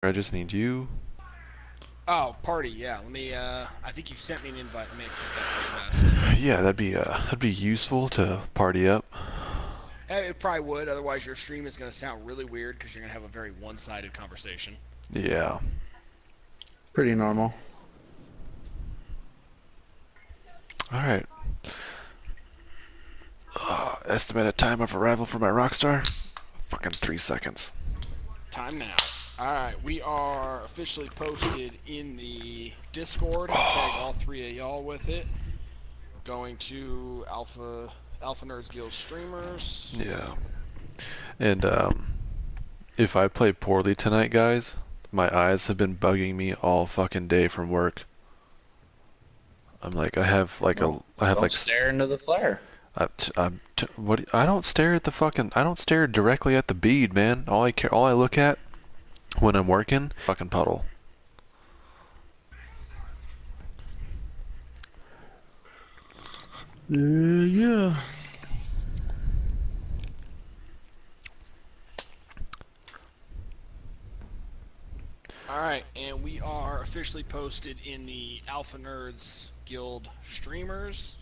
I just need you. Oh, party, yeah. Let me, I think you sent me an invite. Let me accept that real fast. Yeah, that'd be useful to party up. It probably would, otherwise your stream is going to sound really weird because you're going to have a very one-sided conversation. Yeah. Pretty normal. All right. Estimated time of arrival for my Rockstar? Fucking 3 seconds. Time now. Alright, we are officially posted in the Discord. I'll tag all three of y'all with it. Going to Alpha Nerds Guild streamers. Yeah. And if I play poorly tonight, guys, my eyes have been bugging me all fucking day from work. I'm like, I have like Well, a, I have don't like, stare into the flare. what? I don't stare at the fucking, I don't stare directly at the bead, man. All I look at when I'm working, fucking puddle. Yeah. Alright, and we are officially posted in the Alpha Nerds Guild streamers.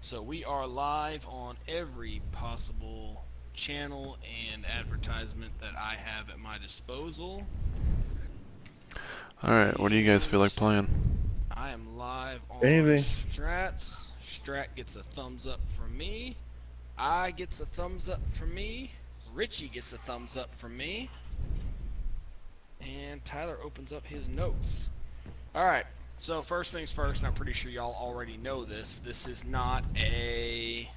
So we are live on every possible channel and advertisement that I have at my disposal. Alright, what do you guys feel like playing? I am live on Anything. Strats. Strat gets a thumbs up from me. I gets a thumbs up from me. Richie gets a thumbs up from me. And Tyler opens up his notes. Alright, so first things first, and I'm pretty sure y'all already know this. This is not a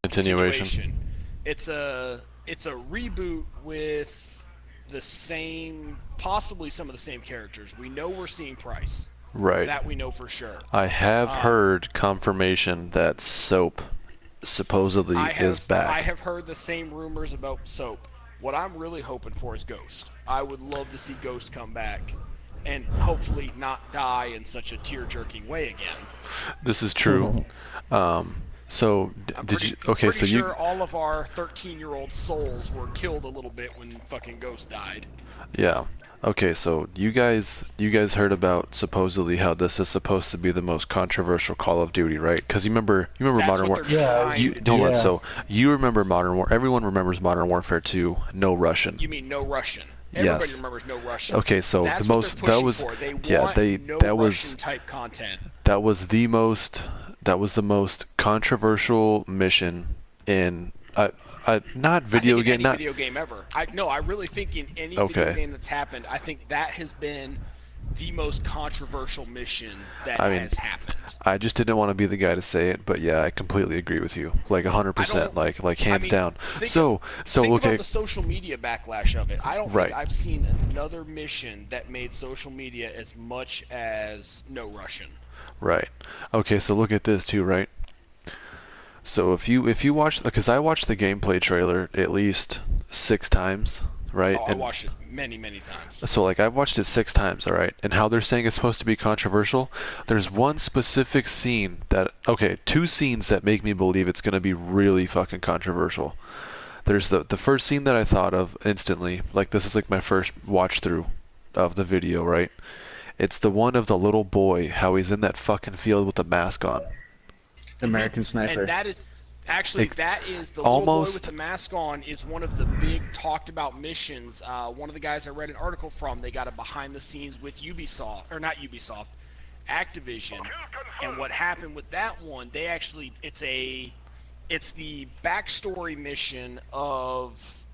Continuation. It's a reboot with the same, possibly some of the same characters. We know we're seeing Price. Right. That we know for sure. I have heard confirmation that Soap supposedly is back. I have heard the same rumors about Soap. What I'm really hoping for is Ghost. I would love to see Ghost come back and hopefully not die in such a tear-jerking way again. This is true. So did you? Okay, so sure you. all of our 13-year-old souls were killed a little bit when fucking Ghost died. Yeah. Okay, so you guys heard about supposedly how this is supposed to be the most controversial Call of Duty, right? Because you remember That's Modern what Warfare. they're Yeah, trying You to don't do. let so you remember Modern War. Everyone remembers Modern Warfare 2. No Russian. You mean no Russian? Everybody Yes. remembers no Russian. Okay, so That's the what most they're that pushing was for. They yeah want they no that was Russian type content. that was the most controversial mission in not video I think in game any not video game ever. I really think in any video game that's happened, I think that has been the most controversial mission that has happened. I just didn't want to be the guy to say it, but yeah, I completely agree with you, like 100%, like hands down. Think Okay, about the social media backlash of it. I don't Right. think I've seen another mission that made social media as much as no Russian. right. Okay, so look at this too, right? So if you watch, because I watched the gameplay trailer at least 6 times, right? Oh, I watched it many times. So like I've watched it 6 times, all right? And how they're saying it's supposed to be controversial, there's one specific scene that, okay, 2 scenes that make me believe it's going to be really fucking controversial. There's the first scene that I thought of instantly, like this is like my first watch through of the video, right? It's the one of the little boy, how he's in that fucking field with the mask on. American Sniper. And that is actually that is the little boy with the mask on is one of the big talked about missions. One of the guys I read an article from, they got a behind the scenes with Ubisoft, or not Ubisoft, Activision. And what happened with that one, they actually it's the backstory mission of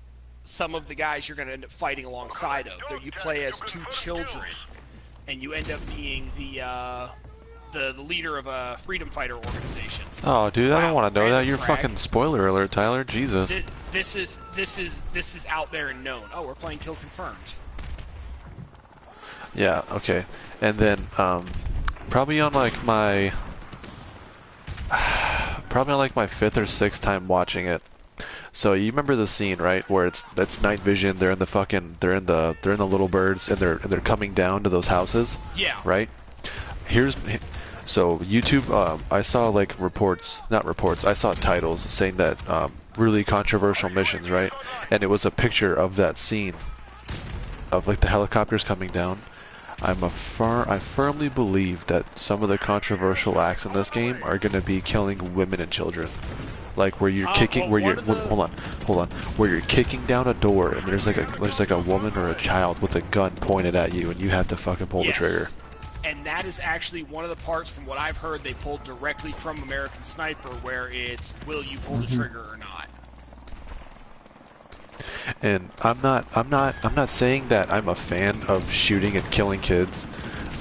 some of the guys you're going to end up fighting alongside of. There you play as 2 children, and you end up being the leader of a freedom fighter organization. Oh, dude, I don't want to know that. You're frag. fucking spoiler alert, Tyler. Jesus. This is out there and known. Oh, we're playing Kill Confirmed. Yeah, okay. And then probably on like my 5th or 6th time watching it. So you remember the scene, right, where it's night vision, they're in the little birds and they're coming down to those houses? Yeah. Right? So YouTube, I saw like I saw titles saying that really controversial missions, right? And it was a picture of that scene. of like the helicopters coming down, I firmly believe that some of the controversial acts in this game are going to be killing women and children. Like where you're kicking, where you're hold on, where you're kicking down a door and there's like a woman or a child with a gun pointed at you and you have to fucking pull the trigger. And that is actually one of the parts, from what I've heard, they pulled directly from American Sniper, where it's, will you pull the trigger or not? And I'm not saying that I'm a fan of shooting and killing kids,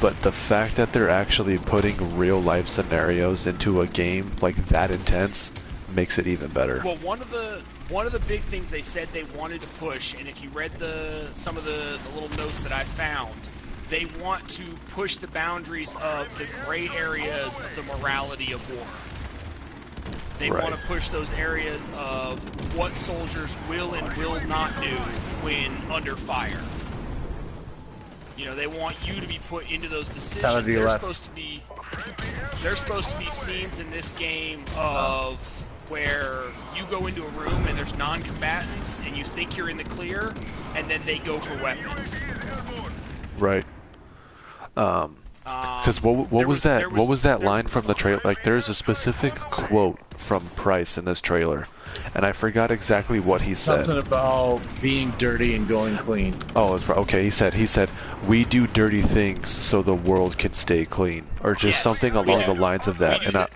but the fact that they're actually putting real life scenarios into a game like that intense makes it even better. Well, one of the big things they said they wanted to push, and if you read some of the little notes that I found, they want to push the boundaries of the gray areas of the morality of war. They want to push those areas of what soldiers will and will not do when under fire. You know, they want you to be put into those decisions. There's supposed to be scenes in this game of where you go into a room and there's non-combatants and you think you're in the clear, and then they go for weapons. Right. Because what was that line from the trailer? Like, there's a specific quote from Price in this trailer, and I forgot exactly what he said. Something about being dirty and going clean. Oh, it's okay. He said, "We do dirty things so the world can stay clean," or just something along the lines of that.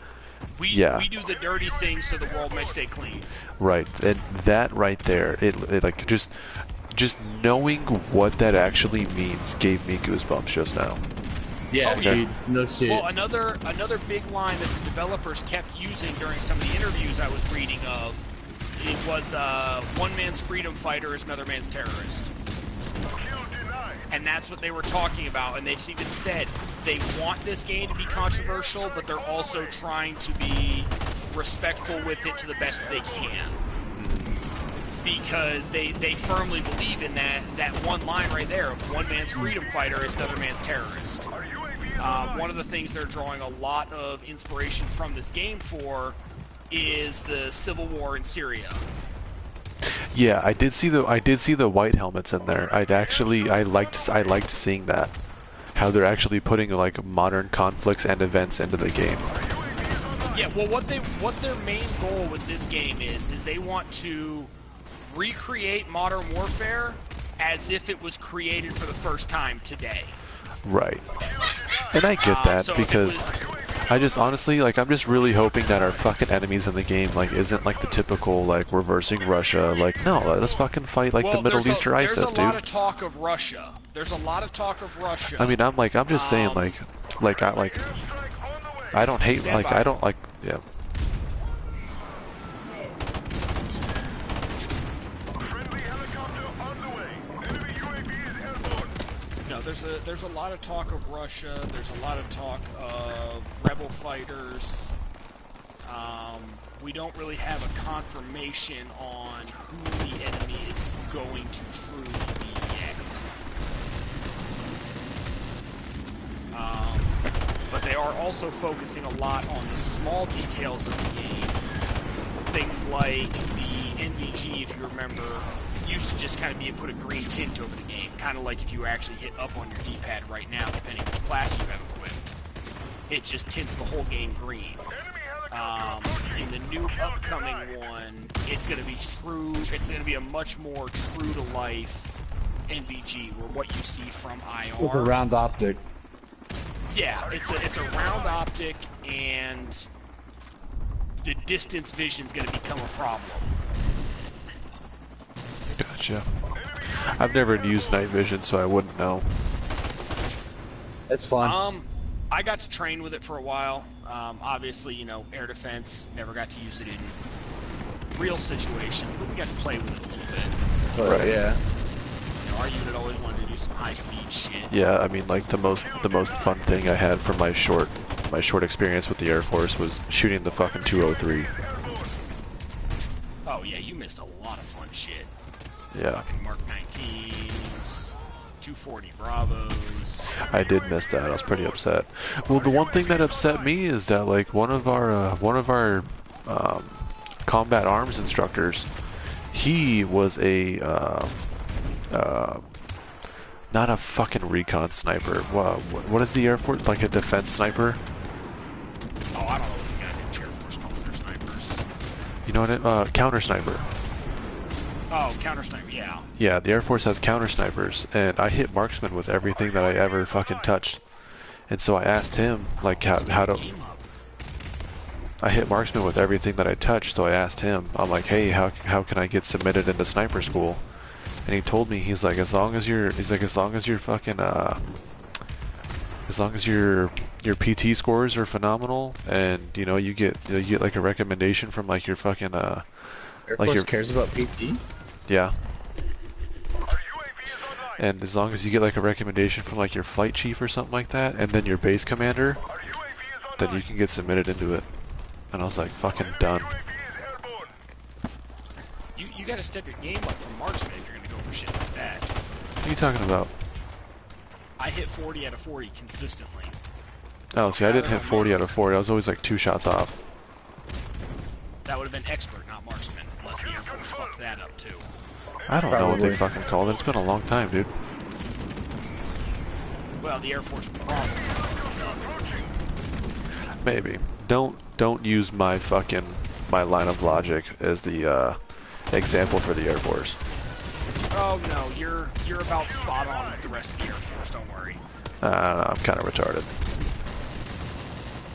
We do the dirty things so the world may stay clean. Right, and that right there, it like just knowing what that actually means gave me goosebumps just now. Yeah, dude, no shit. Well, another big line that the developers kept using during some of the interviews I was reading of, it was one man's freedom fighter is another man's terrorist. And that's what they were talking about, and they've even said they want this game to be controversial, but they're also trying to be respectful with it to the best they can. Because they firmly believe in that one line right there of one man's freedom fighter is another man's terrorist. One of the things they're drawing a lot of inspiration from this game for is the civil war in Syria. Yeah, I did see the white helmets in there. I liked seeing that. How they're actually putting like modern conflicts and events into the game. Yeah, well, what their main goal with this game is they want to recreate Modern Warfare as if it was created for the first time today. Right. And I get that, because I just honestly, like, I'm just really hoping that our fucking enemies in the game, like, isn't like the typical, like, reversing Russia, like, no, let us fucking fight like the Middle East or ISIS, dude. There's a lot of talk of Russia. There's a lot of talk of Russia. I mean, I'm just saying, I don't hate, like, I don't, like, yeah. There's a lot of talk of Russia. There's a lot of talk of rebel fighters. We don't really have a confirmation on who the enemy is going to truly be yet. But they are also focusing a lot on the small details of the game. Things like the NVG, if you remember, used to just kind of put a green tint over the game, kind of like if you actually hit up on your D-pad right now, depending on the class you have equipped. It just tints the whole game green. In the new upcoming one, it's going to be true. It's going to be a much more true-to-life NVG, where what you see from IR. With a round optic. Yeah, it's a round optic, and the distance vision is going to become a problem. Gotcha. I've never used night vision, so I wouldn't know. It's fun. I got to train with it for a while. Obviously, you know, air defense, never got to use it in real situations, but we got to play with it a little bit. Right, yeah. You know, our unit always wanted to do some high-speed shit. Yeah, I mean, like, the most fun thing I had from my short experience with the Air Force was shooting the fucking 203. Oh yeah, you missed a lot of fun shit. Yeah. Mark 19s, 240 Bravos. I did miss that. I was pretty upset. Well, the one thing that upset me is that, like, one of our combat arms instructors, he was a Not a fucking recon sniper. Wow, what is the Air Force? Like a defense sniper? Oh, I don't know what the goddamn Air Force calls their snipers. You know what counter sniper. Oh, counter sniper, yeah. Yeah, the Air Force has counter snipers, and I hit marksman with everything that I ever fucking touched. And so I asked him, like, how to... I hit marksman with everything that I touched, so I asked him, I'm like, hey, how can I get submitted into sniper school? And he told me, he's like, as long as your fucking, as long as your PT scores are phenomenal, and, you know, you get like a recommendation from, like, your fucking, Air like Force your... cares about PT? Yeah. And as long as you get, like, a recommendation from, like, your flight chief or something like that, and then your base commander, then you can get submitted into it. And I was like, fucking done. You gotta step your game up from marksman if you're gonna go for shit like that. What are you talking about? I hit 40 out of 40 consistently. Oh, see, I didn't hit 40 out of 40. I was always like 2 shots off. That would have been expert, not marksman, unless the Air Force fucked that up too. I don't know what they fucking called it. It's been a long time, dude. Well, the Air Force probably. Maybe. Don't use my line of logic as the example for the Air Force. Oh no, you're about spot on with the rest of the Air Force. Don't worry. I don't know, I'm kind of retarded.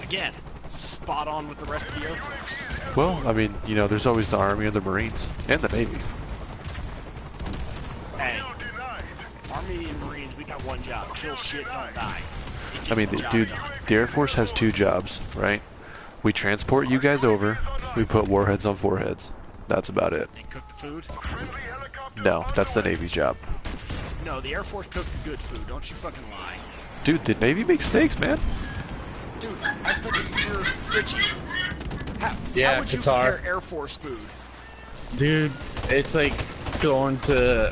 Again, spot on with the rest of the Air Force. Well, I mean, you know, there's always the Army and the Marines and the Navy. Hey, Army and Marines, we got one job: kill shit, don't die. I mean, dude, the Air Force has 2 jobs, right? We transport you guys over. We put warheads on foreheads. That's about it. And cook the food? No, that's the Navy's job. No, the Air Force cooks the good food. Don't you fucking lie. Dude, the Navy makes steaks, man. Dude, I spent a year, Richie. How would you Qatar. compare Air Force food? Dude, it's like going to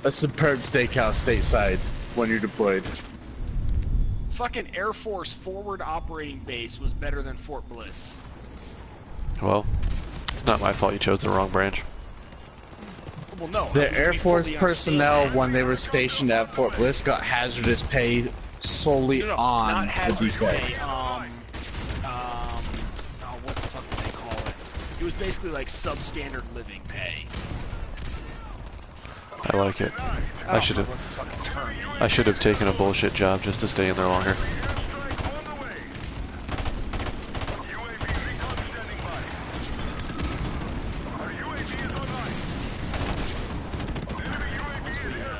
a superb steakhouse stateside when you're deployed. Fucking Air Force Forward Operating Base was better than Fort Bliss. Well, it's not my fault you chose the wrong branch. Well, no. The Air Force personnel, when they were stationed at Fort Bliss, got hazardous pay solely on not the hazardous defect. pay. What the fuck did they call it? It was basically like substandard living pay. I like it. I should have taken a bullshit job just to stay in there longer.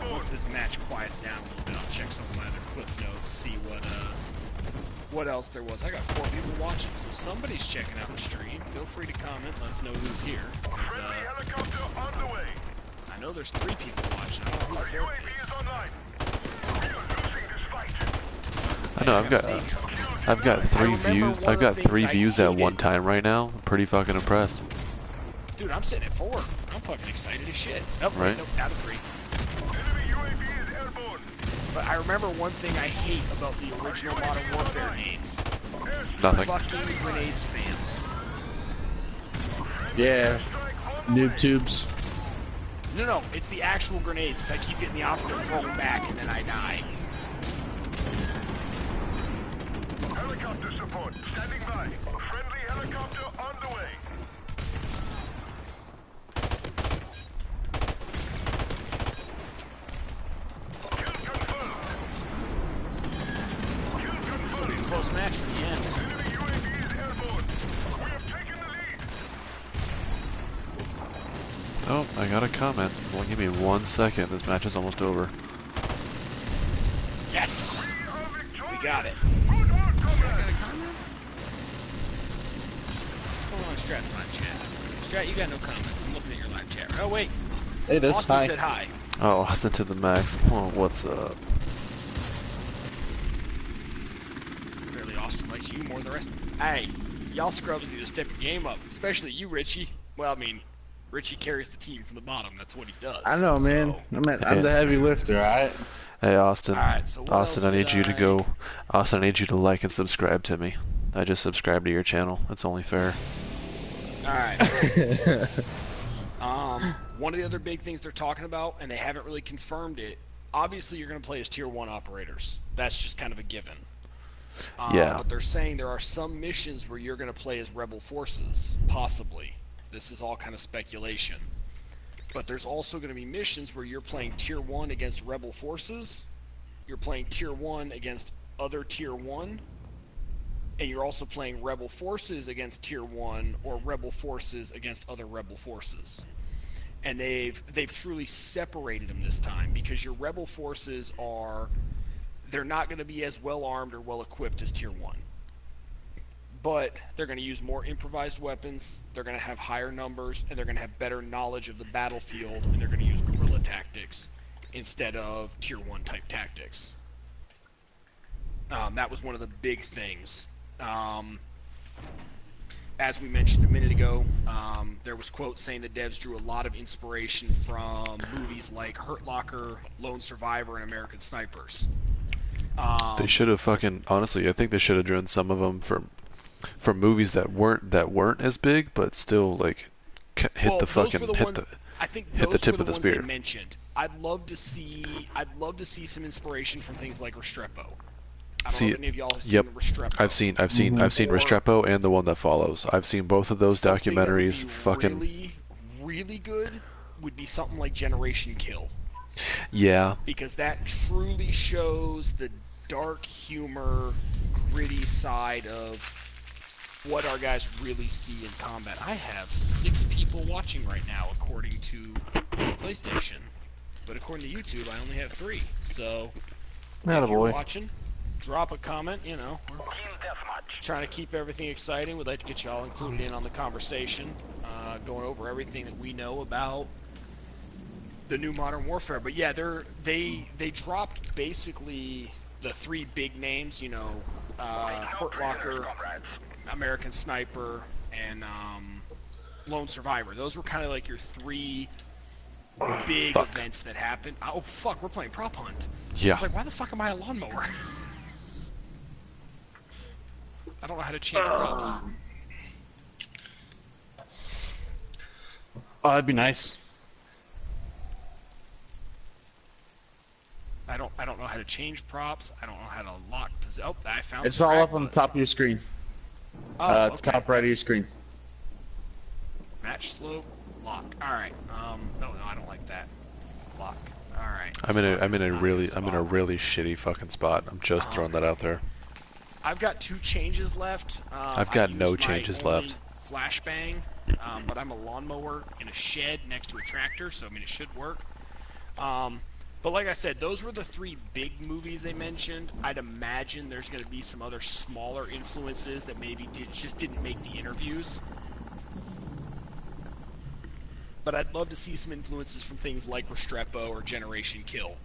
Once this match quiets down a little bit, I'll check some of my other cliff notes, see what else there was. I got 4 people watching, so somebody's checking out the stream. Feel free to comment, let us know who's here. I know there's 3 people watching. I don't know who the 4th is. I know I've got 3 views. I've got 3 views at one time right now. I'm pretty fucking impressed. Dude, I'm sitting at 4. I'm fucking excited as shit. Nope, right? Nope, out of 3. But I remember one thing I hate about the original Modern Warfare games. Nothing. Fucking grenade spams. Yeah, noob tubes. No, it's the actual grenades, because I keep getting the option to throw them back and then I die. Helicopter support, standing by. Friendly helicopter on the way. Kill confirmed. This will be a close match for the end. Enemy UAV is airborne. We have taken the lead. Oh, I got a comment. Well, give me 1 second. This match is almost over. Yes! We got it. Good work, I got comrade. a comment? What's going on in Strat's live chat? Strat, you got no comments. I'm looking at your live chat. Oh, wait. Hey, that's Austin hi. said hi. Oh, Austin to the max. Oh, what's up? Clearly, Austin likes you more than the rest. Hey, y'all scrubs need to step your game up, especially you, Richie. Well, I mean, Richie carries the team from the bottom. That's what he does. I know, man. I'm the heavy lifter, alright? Hey, Austin. Alright, so what Austin, else I need did you to go. Austin, I need you to like and subscribe to me. I just subscribed to your channel. It's only fair. Alright. One of the other big things they're talking about, and they haven't really confirmed it, obviously you're going to play as Tier 1 operators. That's just kind of a given. Yeah. But they're saying there are some missions where you're going to play as Rebel forces, possibly. This is all kind of speculation. But there's also going to be missions where you're playing Tier 1 against Rebel forces, you're playing Tier 1 against other Tier 1, and you're also playing Rebel forces against Tier 1 or Rebel forces against other Rebel forces. And they've truly separated them this time, because your Rebel forces they're not going to be as well armed or well equipped as Tier 1. But they're going to use more improvised weapons, they're going to have higher numbers, and they're going to have better knowledge of the battlefield, and they're going to use guerrilla tactics instead of Tier 1 type tactics. That was one of the big things. As we mentioned a minute ago, there was quotes saying that devs drew a lot of inspiration from movies like Hurt Locker, Lone Survivor, and American Snipers. They should have fucking, honestly, I think they should have drawn some of them from movies that weren't as big, but still like hit the fucking hit the tip of the spear. They mentioned. I'd love to see some inspiration from things like Restrepo. I don't know if any of y'all have seen Restrepo. I've seen Restrepo and the one that follows. I've seen both of those documentaries. Fucking really good would be something like Generation Kill. Yeah. Because that truly shows the dark humor, gritty side of what our guys really see in combat. I have 6 people watching right now, according to PlayStation, but according to YouTube, I only have 3. So, if you're watching, drop a comment. You know, we're trying to keep everything exciting. We'd like to get you all included in on the conversation, going over everything that we know about the new Modern Warfare. But yeah, they dropped basically the 3 big names. You know, Hurt Locker, American Sniper, and Lone Survivor. Those were kind of like your 3 big events that happened. Oh fuck, we're playing Prop Hunt. Yeah. I was like, why the fuck am I a lawnmower? I don't know how to change props. Oh, that'd be nice. I don't know how to change props. I don't know how to lock. Oh, I found. It's all up on the top of your screen. Oh, okay. Top right of your screen. Match slope, lock. All right. No, I don't like that. Lock. All right. I'm in a really shitty fucking spot. I'm just throwing that out there. I've got 2 changes left. I've got no changes left. Flashbang, but I'm a lawnmower in a shed next to a tractor, so I mean it should work. But like I said, those were the 3 big movies they mentioned. I'd imagine there's going to be some other smaller influences that maybe just didn't make the interviews. But I'd love to see some influences from things like Restrepo or Generation Kill,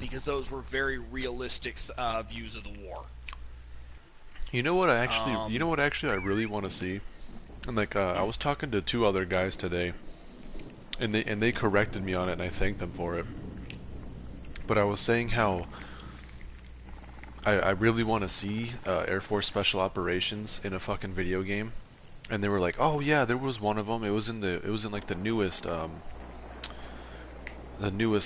because those were very realistic views of the war. You know what I actually I really want to see, and like I was talking to 2 other guys today, and they corrected me on it, and I thanked them for it. But I was saying how I really want to see Air Force Special Operations in a fucking video game, and they were like, "Oh yeah, there was one of them. It was in like the newest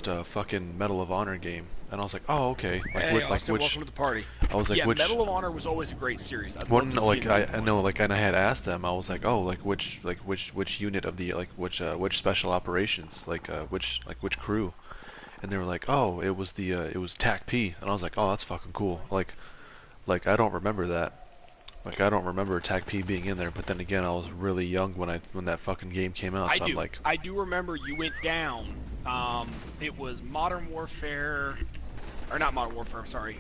fucking Medal of Honor game." And I was like, "Oh okay." Like, hey, Austin, welcome to the party. I was like, yeah, which Medal of Honor was always a great series. I know, like, and I had asked them. I was like, "Oh, like which unit of the which Special Operations, which crew?" And they were like, "Oh, it was TAC P," and I was like, "Oh, that's fucking cool." Like I don't remember that. Like I don't remember TAC P being in there. But then again, I was really young when that fucking game came out. So I do remember you went down. It was Modern Warfare, or not Modern Warfare. I'm sorry.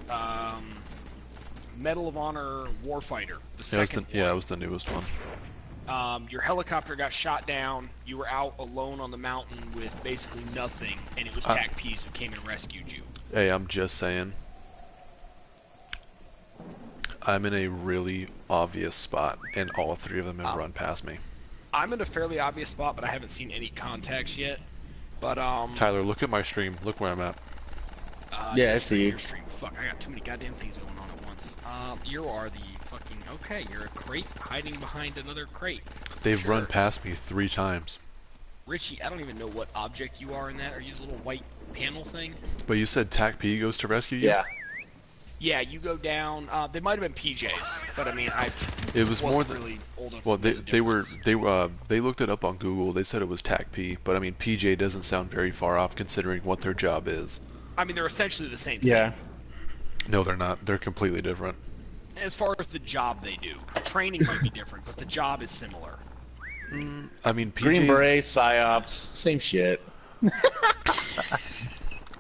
Medal of Honor Warfighter, the second. It was the newest one. Your helicopter got shot down. You were out alone on the mountain with basically nothing, and it was TAC Ps who came and rescued you. Hey, I'm just saying. I'm in a really obvious spot, and all 3 of them have run past me. I'm in a fairly obvious spot, but I haven't seen any contacts yet. But Tyler, look at my stream. Look where I'm at. Yeah, I see your stream. Fuck, I got too many goddamn things going on at once. You are the fucking okay. You're a crate hiding behind another crate. They've run past me 3 times. Richie, I don't even know what object you are in that. Are you the little white panel thing. But you said TAC P goes to rescue you? Yeah. Yeah, you go down. They might have been PJs, but I mean, it was more than really old enough. Well, to know the they looked it up on Google. They said it was TAC P, but I mean PJ doesn't sound very far off considering what their job is. I mean, they're essentially the same thing. Yeah. No, they're not. They're completely different. As far as the job they do, the training might be different, but the job is similar. I mean, Green PJs. Beret, psyops, same shit.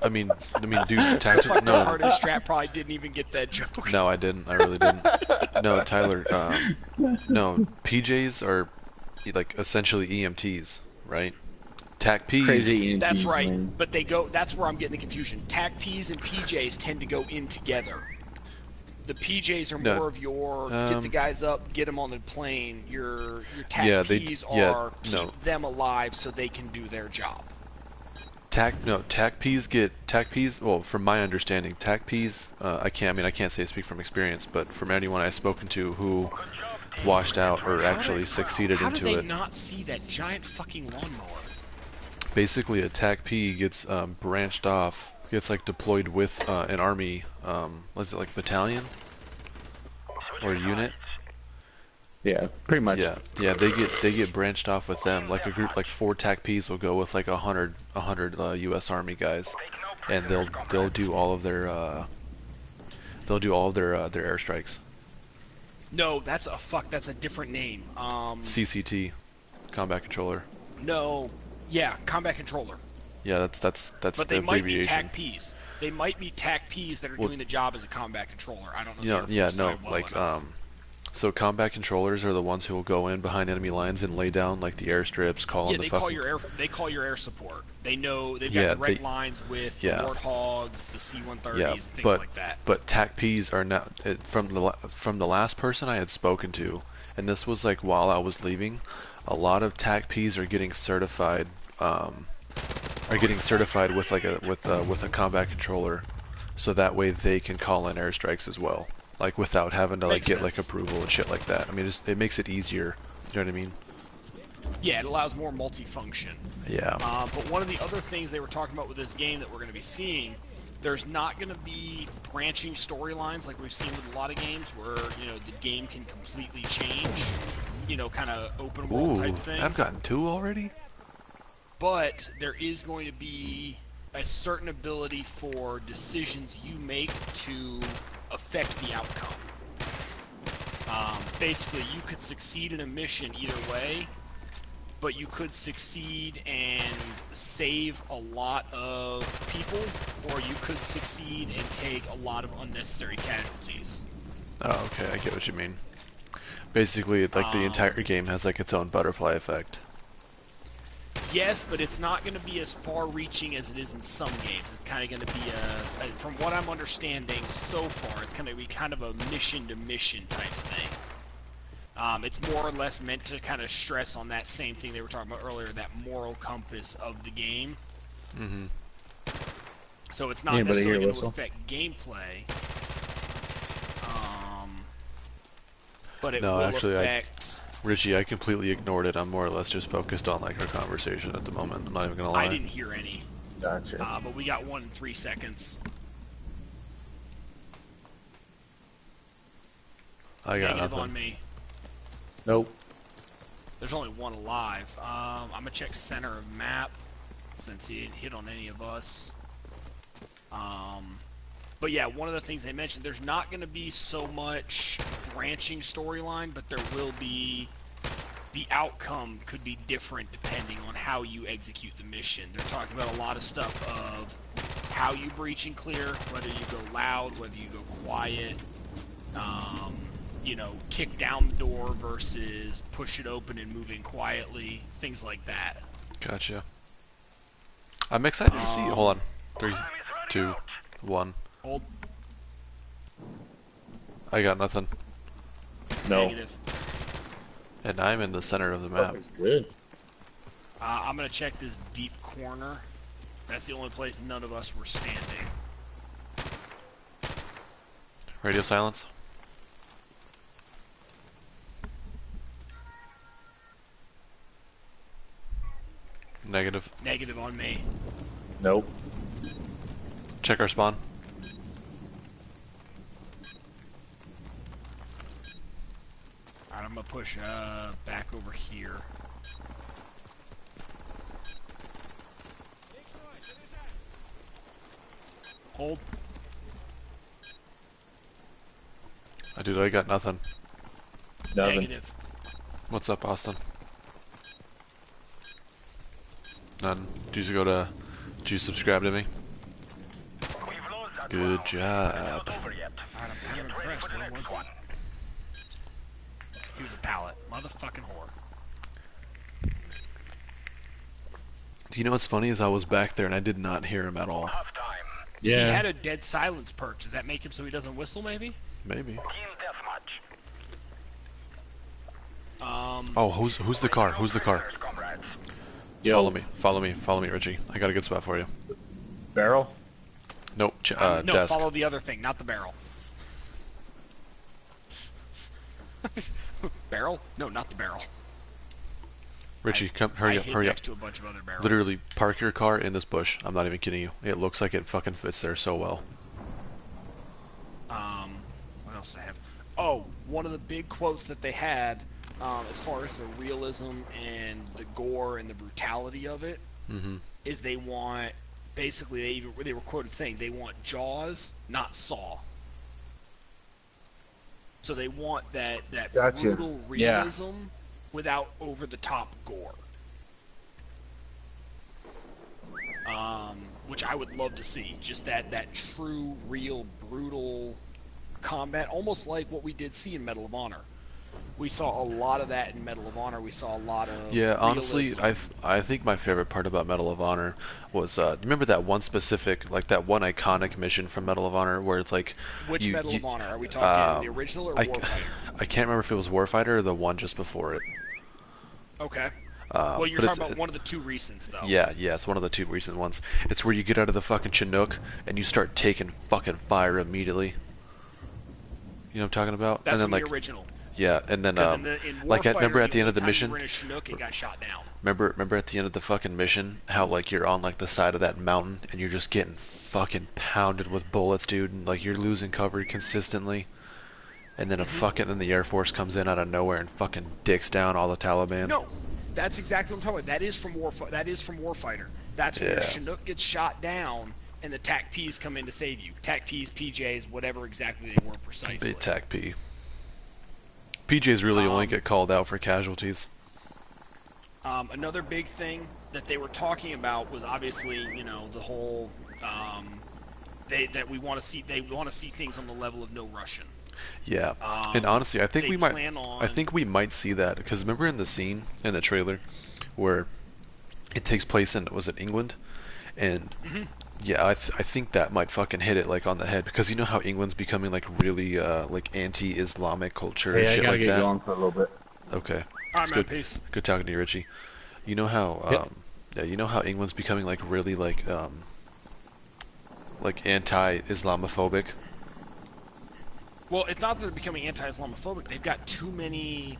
I mean, dude, tactical. Fuck, No, part of the strap probably didn't even get that joke. no, I didn't. I really didn't. No, Tyler. No, PJs are like essentially EMTs, right? TAC Ps. Crazy EMTs, That's right, man. but they go. That's where I'm getting the confusion. TAC Ps and PJs tend to go in together. The PJs are No, more of your get the guys up, get them on the plane. Your TAC Yeah, Ps are keep them alive so they can do their job. TAC Ps. Well, from my understanding, TAC Ps. I can't say I speak from experience, but from anyone I've spoken to who washed out or actually succeeded How into did they it. not see that giant fucking lawnmower? Basically, a TAC P gets branched off. Gets like deployed with an army. Was it like battalion or unit? Yeah, pretty much. Yeah. They get branched off with them. Like a group, like 4 TAC Ps will go with like 100 U.S. Army guys, and they'll do all of their airstrikes. No, that's a different name. CCT, combat controller. No, yeah, combat controller. Yeah, that's But the they might be abbreviation. TAC Ps. They might be TAC Ps that are doing the job as a combat controller. I don't know. Yeah, the Air Force no, side well like enough. so combat controllers are the ones who will go in behind enemy lines and lay down like the airstrips, call Yeah, in the they fucking. call your air support. They know they've Yeah, got direct they- lines with yeah. the Warthogs, the C-130s, Yeah, and things but like that. but TAC Ps are not from the last person I had spoken to, and this was like while I was leaving. A lot of TAC Ps are getting certified. With like a combat controller, so that way they can call in airstrikes as well, like without having to like Makes get like sense. approval and shit like that. I mean, it makes it easier. You know what I mean? Yeah, it allows more multifunction. Yeah. But one of the other things they were talking about with this game that we're going to be seeing, there's not going to be branching storylines like we've seen with a lot of games where, the game can completely change, kind of open world type thing. I've gotten 2 already. But there is going to be a certain ability for decisions you make to affect the outcome. Basically, you could succeed in a mission either way, but you could succeed and save a lot of people, or you could succeed and take a lot of unnecessary casualties. Oh, okay, I get what you mean. Basically, like the entire game has like its own butterfly effect. Yes, but it's not going to be as far-reaching as it is in some games. It's kind of going to be from what I'm understanding so far, it's going to be kind of a mission-to-mission type thing. It's more or less meant to kind of stress on that same thing they were talking about earlier, that moral compass of the game. Mm-hmm. So it's not Anybody necessarily hear going to whistle? affect gameplay, but it No, will actually, affect... Richie, I completely ignored it. I'm more or less just focused on like our conversation at the moment. I'm not even gonna lie. I didn't hear any, Gotcha. but we got 1 in 3 seconds. I got Negative nothing. on me. Nope. There's only 1 alive. I'm gonna check center of map since he didn't hit on any of us. But yeah, one of the things they mentioned, there's not gonna be so much branching storyline, but there will be. The outcome could be different depending on how you execute the mission. They're talking about a lot of stuff of how you breach and clear, whether you go loud, whether you go quiet. Kick down the door versus push it open and move in quietly, things like that. Gotcha. I'm excited to see. Hold on. 3, 2, 1. Hold. I got nothing. No. Negative. And I'm in the center of the map. That's good. I'm gonna check this deep corner. That's the only place none of us were standing. Radio silence. Negative. Negative on me. Nope. Check our spawn. Alright, I'm gonna push back over here. Hold. Dude, I got nothing. Nothing. Negative. What's up, Austin? None. Did you subscribe to me? We've lost that Good round. job. Not over yet. Alright, I'm kind of Get ready impressed. for the What was next he? one. He was a pallet. Motherfucking whore. You know what's funny is I was back there and I did not hear him at all. Half time. Yeah. He had a dead silence perk. Does that make him so he doesn't whistle, maybe? Maybe. Team deathmatch. Oh, who's the car? Who's the car? Comrades. Yo, Follow me, Richie. I got a good spot for you. barrel. Nope. No, Desk. follow the other thing, not the barrel. Barrel? No, not the barrel. Richie, come, hurry I up, hid hurry up. next to a bunch of other barrels. Literally, park your car in this bush. I'm not even kidding you. It looks like it fucking fits there so well. What else do I have? Oh, one of the big quotes that they had, as far as the realism and the gore and the brutality of it, is they want, basically, they were quoted saying they want Jaws, not Saw. So they want that Gotcha. brutal realism without over-the-top gore. Which I would love to see. Just that true, real, brutal combat, almost like what we did see in Medal of Honor. We saw a lot of that in Medal of Honor. We saw a lot of Yeah, honestly, realism. I think my favorite part about Medal of Honor was remember that one specific, like that one iconic mission from Medal of Honor where it's like Which Medal of Honor? Are we talking the original or Warfighter? I can't remember if it was Warfighter or the one just before it. Okay. Well, you're but talking about one of the two recents, though. Yeah, it's one of the two recent ones. It's where you get out of the fucking Chinook and you start taking fucking fire immediately. You know what I'm talking about? That's and then from like the original. yeah, and then In like remember Warfighter, at the end of the anytime mission, you were in a Chinook, it got shot down. remember at the end of the fucking mission how like you're on like the side of that mountain and you're just getting fucking pounded with bullets, dude, and like you're losing cover consistently. And then then the Air Force comes in out of nowhere and fucking dicks down all the Taliban. No, that's exactly what I'm talking about. That is from Warfighter. That's when the Chinook gets shot down and the TAC Ps come in to save you. TAC Ps, PJs, whatever exactly they were precisely. They TAC P. PJs really only get called out for casualties. Another big thing that they were talking about was obviously, you know, the whole they want to see things on the level of no Russian. Yeah, and honestly, I think I we might see that because remember in the scene in the trailer where it takes place in was it England, and yeah, I think that might fucking hit it like on the head because you know how England's becoming like really like anti-Islamic culture and Yeah, I shit gotta like get that. going for a little bit. Okay, Alright, man, good. peace. Good talking to you, Richie. You know how yeah, you know how England's becoming like really like anti-Islamophobic. Well, it's not that they're becoming anti-Islamophobic. They've got too many.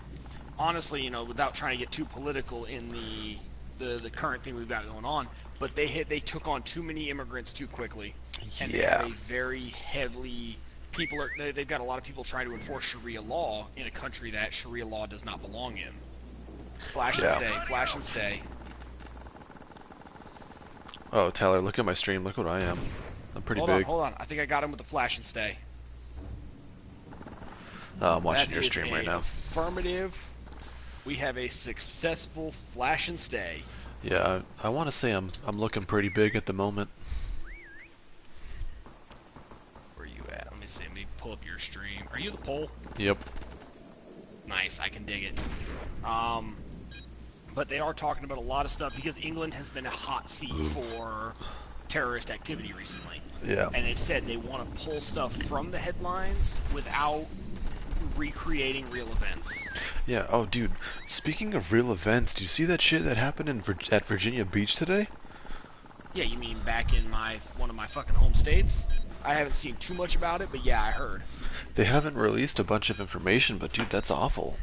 Honestly, you know, without trying to get too political in the current thing we've got going on, but they took on too many immigrants too quickly, and they have a very heavily they've got a lot of people trying to enforce Sharia law in a country that Sharia law does not belong in. Flash and stay. Oh, Tyler, look at my stream. Look what I am. I'm pretty big. Hold on. I think I got him with the flash and stay. I'm watching That your is stream right a now. Affirmative. We have a successful flash and stay. Yeah, I want to say I'm looking pretty big at the moment. Where are you at? Let me see. Let me pull up your stream. Are you the poll? Yep. Nice. I can dig it. But they are talking about a lot of stuff because England has been a hot seat for terrorist activity recently. Yeah. And they've said they want to pull stuff from the headlines without recreating real events. Yeah. Oh, dude. Speaking of real events, do you see that shit that happened at Virginia Beach today? Yeah, you mean back in one of my fucking home states? I haven't seen too much about it, but yeah, I heard. They haven't released a bunch of information, but dude, that's awful.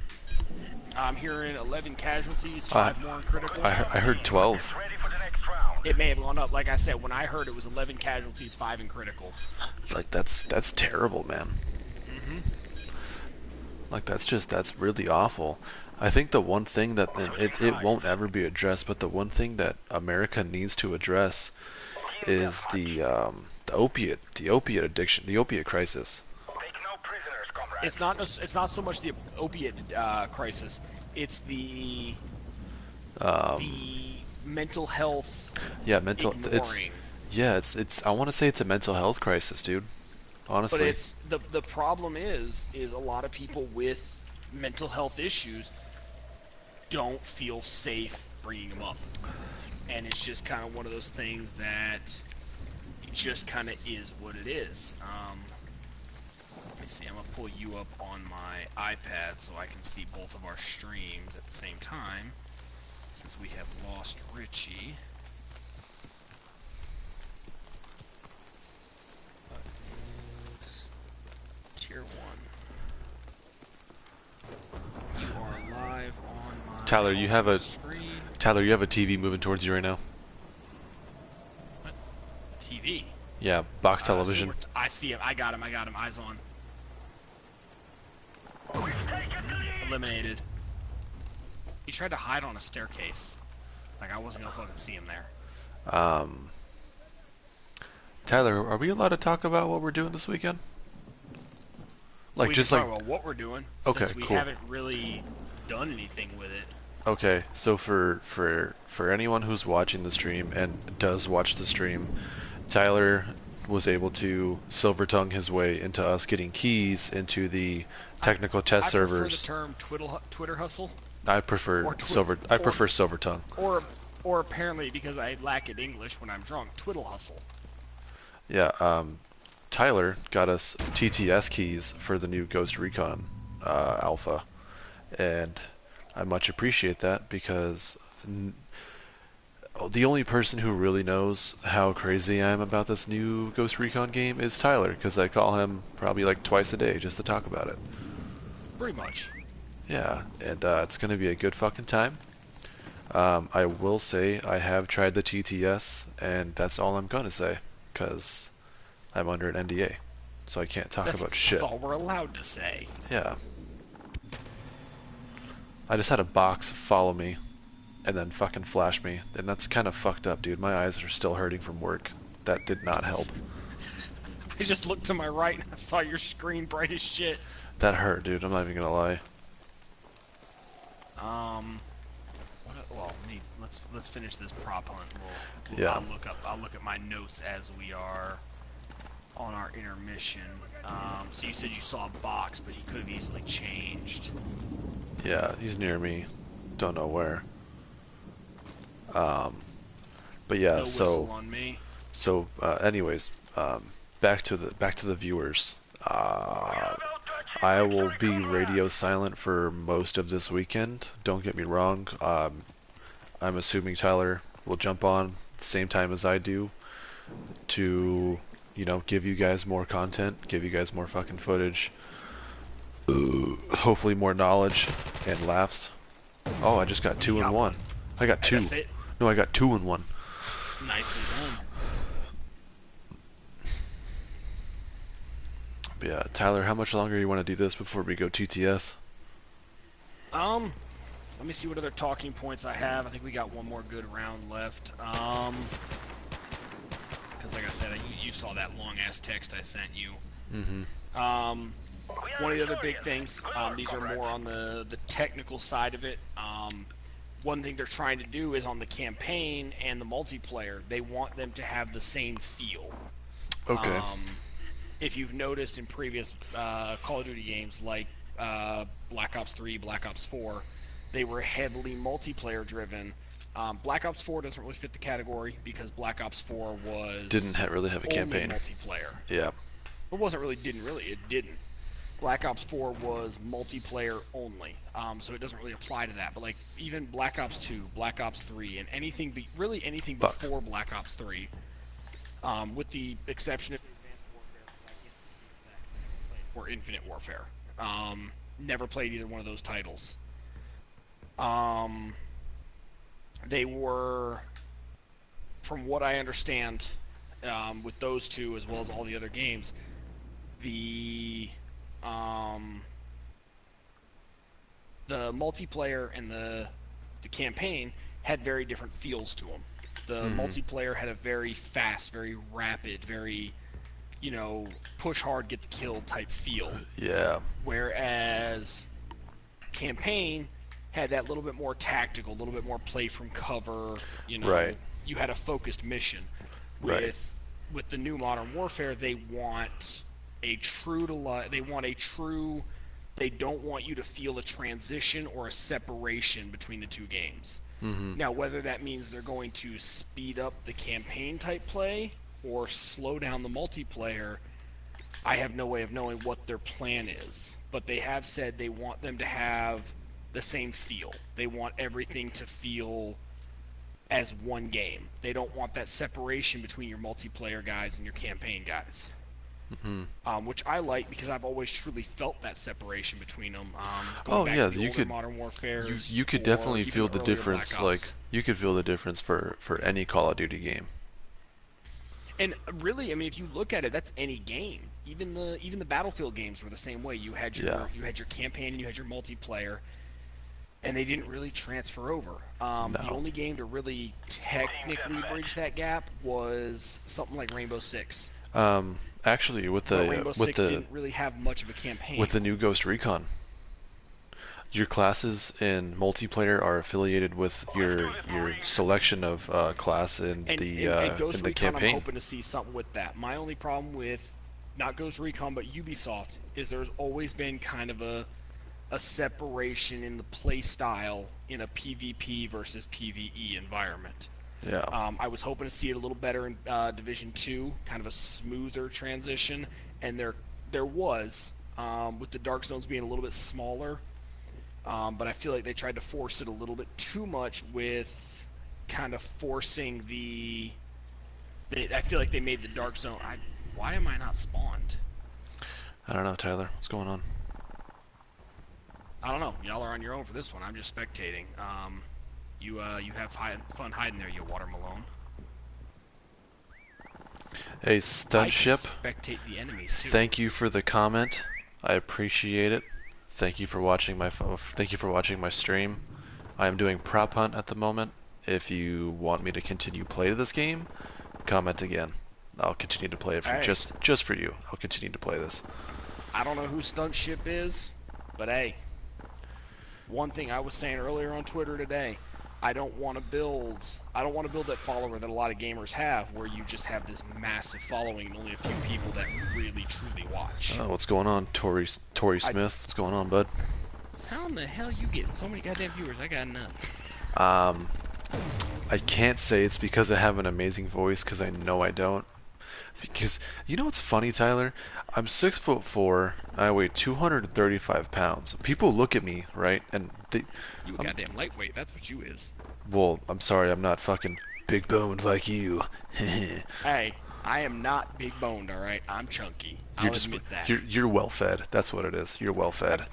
I'm hearing 11 casualties, 5 more in critical. I heard 12. Ready for the next round. It may have gone up. Like I said, when I heard it was 11 casualties, 5 in critical. Like that's terrible, man. Like that's really awful. I think the one thing that it won't ever be addressed, but the one thing that America needs to address is the opiate addiction, the opiate crisis. Take no prisoners, comrade. It's not so much the opiate crisis. It's the mental health. Yeah, Ignoring. it's I want to say it's a mental health crisis, dude. Honestly. But it's the problem is a lot of people with mental health issues don't feel safe bringing them up, and it's just kind of one of those things that it just kind of is what it is. Let me see. I'm gonna pull you up on my iPad so I can see both of our streams at the same time, since we have lost Richie. Tier 1. You are live on my Tyler, you have a screen. Tyler, you have a TV moving towards you right now. What? TV? Yeah, box television. I see him. I got him. Eyes on. Eliminated. He tried to hide on a staircase. Like, I wasn't gonna fucking see him there. Tyler, are we allowed to talk about what we're doing this weekend? Like, We just can like, talk about what we're doing. Okay, since we cool. haven't really done anything with it. okay, so for anyone who's watching the stream and does watch the stream, Tyler was able to silver tongue his way into us getting keys into the technical test servers. I prefer the term Twitter hustle. I prefer silver tongue. Or apparently, because I lack in English when I'm drunk, twiddle hustle. Yeah, Tyler got us TTS keys for the new Ghost Recon Alpha, and I much appreciate that because the only person who really knows how crazy I am about this new Ghost Recon game is Tyler, because I call him probably like twice a day just to talk about it. Pretty much. Yeah, and it's going to be a good fucking time. I will say I have tried the TTS, and that's all I'm going to say, because I'm under an NDA, so I can't talk about shit. That's all we're allowed to say. Yeah. I just had a box follow me, and then fucking flash me, and that's kind of fucked up, dude. My eyes are still hurting from work. That did not help. I just looked to my right and I saw your screen bright as shit. That hurt, dude. I'm not even gonna lie. Well, let's finish this prop hunt. Yeah. I'll look at my notes as we are on our intermission. So you said you saw a box, but he could have easily changed. Yeah, he's near me. Don't know where. But yeah, No whistle on me. So anyways, back to the viewers. I will be radio silent for most of this weekend. Don't get me wrong. I'm assuming Tyler will jump on the same time as I do to, you know, give you guys more content, give you guys more fucking footage, hopefully more knowledge and laughs. Oh, I just got 2 in 1. I got 2. That's it? No, I got 2 in 1. Nicely done. But yeah, Tyler, how much longer you want to do this before we go TTS? Let me see what other talking points I have. I think we got one more good round left. Because like I said, you saw that long-ass text I sent you. Mm-hmm. One of the other big things, these are more on the technical side of it. One thing they're trying to do is on the campaign and the multiplayer, they want them to have the same feel. Okay. If you've noticed in previous Call of Duty games like Black Ops 3, Black Ops 4, they were heavily multiplayer driven. Black Ops 4 doesn't really fit the category because Black Ops 4 didn't really have a campaign. Multiplayer. Yeah. It didn't. Black Ops 4 was multiplayer only, so it doesn't really apply to that. But like even Black Ops 2, Black Ops 3, and anything before Black Ops 3, with the exception of or Infinite Warfare. Never played either one of those titles. They were from what I understand, with those two as well as all the other games, the multiplayer and the campaign had very different feels to them. The multiplayer had a very fast, very rapid, very, push hard, get the kill type feel. Yeah. Whereas campaign had that little bit more tactical, a little bit more play from cover. Right. You had a focused mission. With the new Modern Warfare, they want a true to life. They don't want you to feel a transition or a separation between the two games. Now, whether that means they're going to speed up the campaign type play or slow down the multiplayer, I have no way of knowing what their plan is. But they have said they want them to have the same feel. They want everything to feel as one game. They don't want that separation between your multiplayer guys and your campaign guys. Which I like because I've always truly felt that separation between them. You could. Modern Warfares, you could definitely feel the difference. Like you could feel the difference for any Call of Duty game. And really, I mean, if you look at it, that's any game. Even the Battlefield games were the same way. You had your campaign and you had your multiplayer, and they didn't really transfer over. The only game to really technically bridge that gap was something like Rainbow Six. Actually, Rainbow Six didn't really have much of a campaign. With the new Ghost Recon, your classes in multiplayer are affiliated with your selection of class in Ghost in the Recon, campaign. I'm hoping to see something with that. My only problem with not Ghost Recon but Ubisoft is there's always been kind of a separation in the play style in a PvP versus PvE environment. Yeah. I was hoping to see it a little better in Division 2, kind of a smoother transition, and there was, with the Dark Zones being a little bit smaller, but I feel like they tried to force it a little bit too much with kind of forcing I feel like they made the Dark Zone... why am I not spawned? I don't know, Tyler. What's going on? I don't know. Y'all are on your own for this one. I'm just spectating. You have fun hiding there, you water Malone. Hey, Stunt Ship. Spectate the enemies too. Thank you for the comment. I appreciate it. Thank you for watching my stream. I am doing prop hunt at the moment. If you want me to continue play this game, comment again. I'll continue to play it for just for you. I'll continue to play this. I don't know who Stunt Ship is, but hey, one thing I was saying earlier on Twitter today, I don't want to build that follower that a lot of gamers have, where you just have this massive following and only a few people that really truly watch. Oh, what's going on, Tory Smith? What's going on, bud? How in the hell you getting so many goddamn viewers? I got none. I can't say it's because I have an amazing voice, because I know I don't. Because you know what's funny, Tyler? I'm 6'4". I weigh 235 pounds. People look at me, right, and you a goddamn lightweight. That's what you is. Well, I'm sorry, I'm not fucking big boned like you. Hey, I am not big boned. All right, I'm chunky. I'll admit that. You're well fed. That's what it is. You're well fed.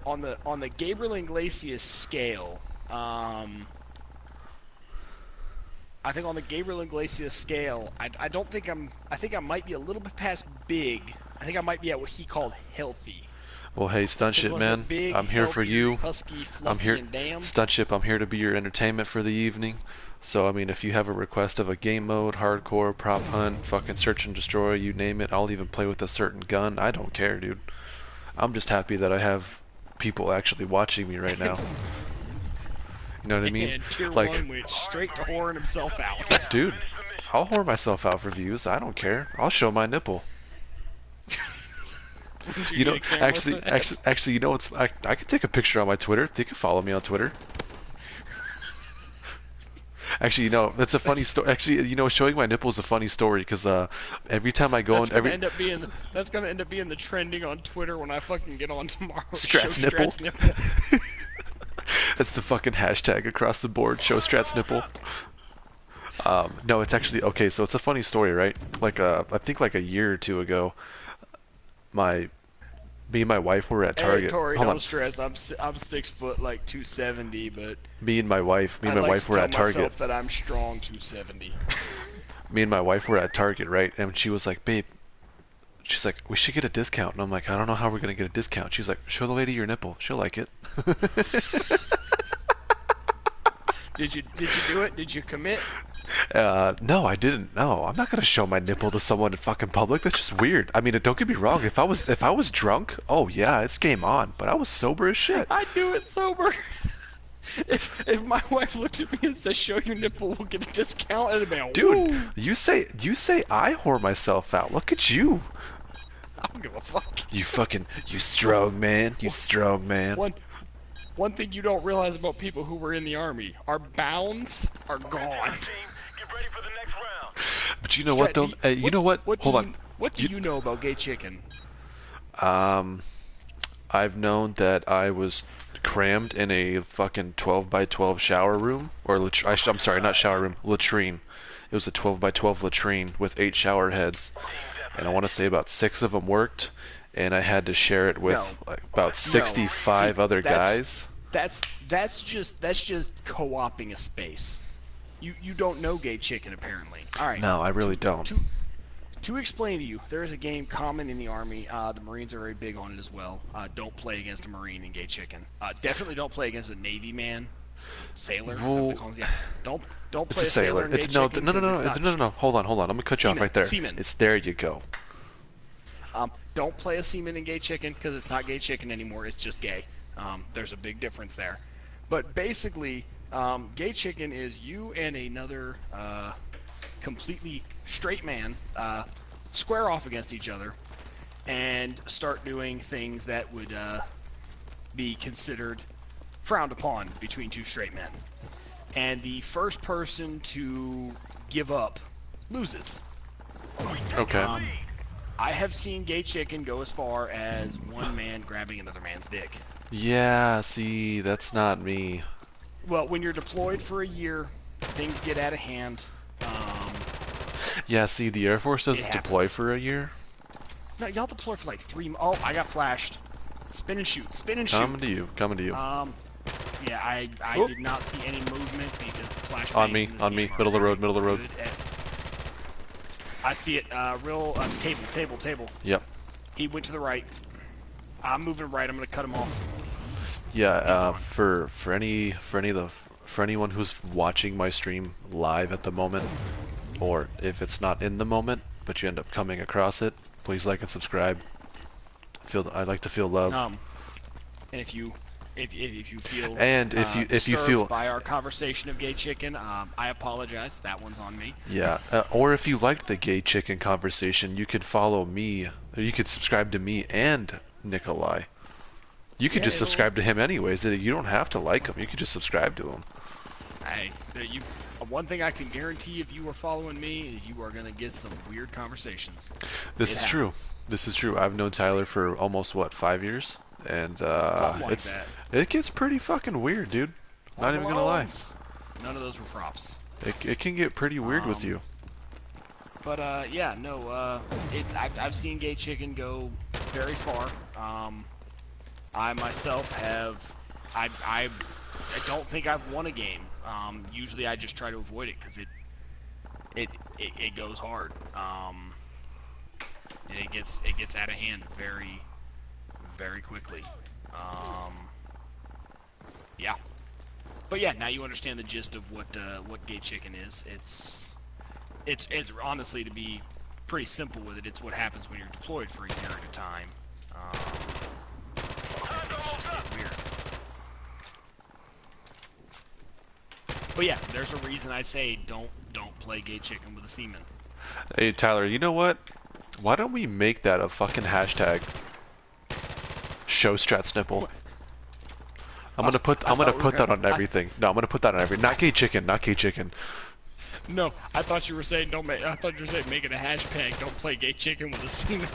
On the Gabriel Iglesias scale, I think on the Gabriel Iglesias scale, I don't think I think I might be a little bit past big. I think I might be at what he called healthy. Well, hey, Stunt Ship, man, big, I'm here for you. Husky, I'm here, and damn. Stunt Ship, I'm here to be your entertainment for the evening. So, I mean, if you have a request of a game mode, hardcore, prop hunt, fucking search and destroy, you name it, I'll even play with a certain gun. I don't care, dude. I'm just happy that I have people actually watching me right now. You know what I mean? And Tier like, 1 went straight to whoring himself out. Dude, I'll whore myself out for views. I don't care. I'll show my nipple. You know, actually, you know what's? I could take a picture on my Twitter. They can follow me on Twitter. Actually, you know, it's a funny story. Actually, you know, showing my nipple is a funny story because every time I go on, that's gonna end up being the trending on Twitter when I fucking get on tomorrow. Strats nipple. That's the fucking hashtag across the board. Show Strats nipple. No, it's actually okay. So it's a funny story, right? Like I think like a year or two ago, me and my wife were at Target. Hey, Tori, don't stress. I'm 6 foot, like 270, but me and my wife were at Target. I like to tell myself that I'm strong 270. me and my wife were at Target, right? And she was like, "Babe," she's like, "we should get a discount." And I'm like, "I don't know how we're gonna get a discount." She's like, "Show the lady your nipple. She'll like it." Did you do it? Did you commit? No, I didn't. No, I'm not gonna show my nipple to someone in fucking public. That's just weird. I mean, don't get me wrong. If I was drunk, oh yeah, it's game on. But I was sober as shit. I do it sober. If my wife looked at me and says, "Show your nipple, we'll get a discount," it'd be like, Dude, woo. you say I whore myself out. Look at you. I don't give a fuck. You strong man. You strong man. One thing you don't realize about people who were in the army, our bounds are gone. Get ready for the next round. But you know what though? You know what? Hold on. What do you know about gay chicken? I've known that I was crammed in a fucking 12 by 12 shower room, or I'm sorry, not shower room, latrine. It was a 12 by 12 latrine with 8 shower heads, and I want to say about 6 of them worked, and I had to share it with like about 65 other guys. That's just co-oping a space. You don't know gay chicken apparently. All right. No, I really don't. To explain to you, there is a game common in the Army. The Marines are very big on it as well. Don't play against a Marine in gay chicken. Definitely don't play against a Navy man, sailor. Yeah. Don't play It's a sailor. in gay It's no. chicken. No. Hold on. I'm gonna cut you off right there. Seaman. It's there. You go. Don't play a seaman in gay chicken because it's not gay chicken anymore. It's just gay. There's a big difference there. But basically, gay chicken is you and another completely straight man square off against each other and start doing things that would be considered frowned upon between two straight men. And the first person to give up loses. Okay. I have seen gay chicken go as far as one man grabbing another man's dick. Yeah. See, that's not me. Well, when you're deployed for a year, things get out of hand. Yeah. See, the Air Force doesn't deploy for a year. No, y'all deploy for like 3 months. Oh, I got flashed. Spin and shoot. Spin and shoot. Coming to you. Yeah, I did not see any movement because the flash. On me. Middle of the road. I see it. Table. Yep. He went to the right. I'm moving right. I'm gonna cut him off. Yeah. For anyone who's watching my stream live at the moment, or if it's not in the moment, but you end up coming across it, please like and subscribe. I'd like to feel love. And if you feel if you feel by our conversation of gay chicken, I apologize. That one's on me. Yeah. Or if you liked the gay chicken conversation, you could follow me. Or you could subscribe to me and Nikolai. You could just subscribe to him anyways. You don't have to like him. You could just subscribe to him. Hey, one thing I can guarantee if you are following me is you are gonna get some weird conversations. This is true. This is true. I've known Tyler for almost 5 years, and it gets pretty fucking weird, dude. Not even gonna lie. None of those were props. It can get pretty weird with you. But yeah, no. I've seen gay chicken go very far. I myself have. I don't think I've won a game. Usually I just try to avoid it because it goes hard. And it gets out of hand very, very quickly. Yeah. But yeah, now you understand the gist of what gay chicken is. It's honestly, to be pretty simple with it, it's what happens when you're deployed for a year at a time. Things just get weird. But yeah, there's a reason I say don't play gay chicken with a seaman. Hey Tyler, you know what? Why don't we make that a fucking hashtag? Show Strat's nipple. I'm gonna put that on everything. No, I'm gonna put that on everything. Not gay chicken. No, I thought you were saying make it a hashtag. Don't play gay chicken with a seaman.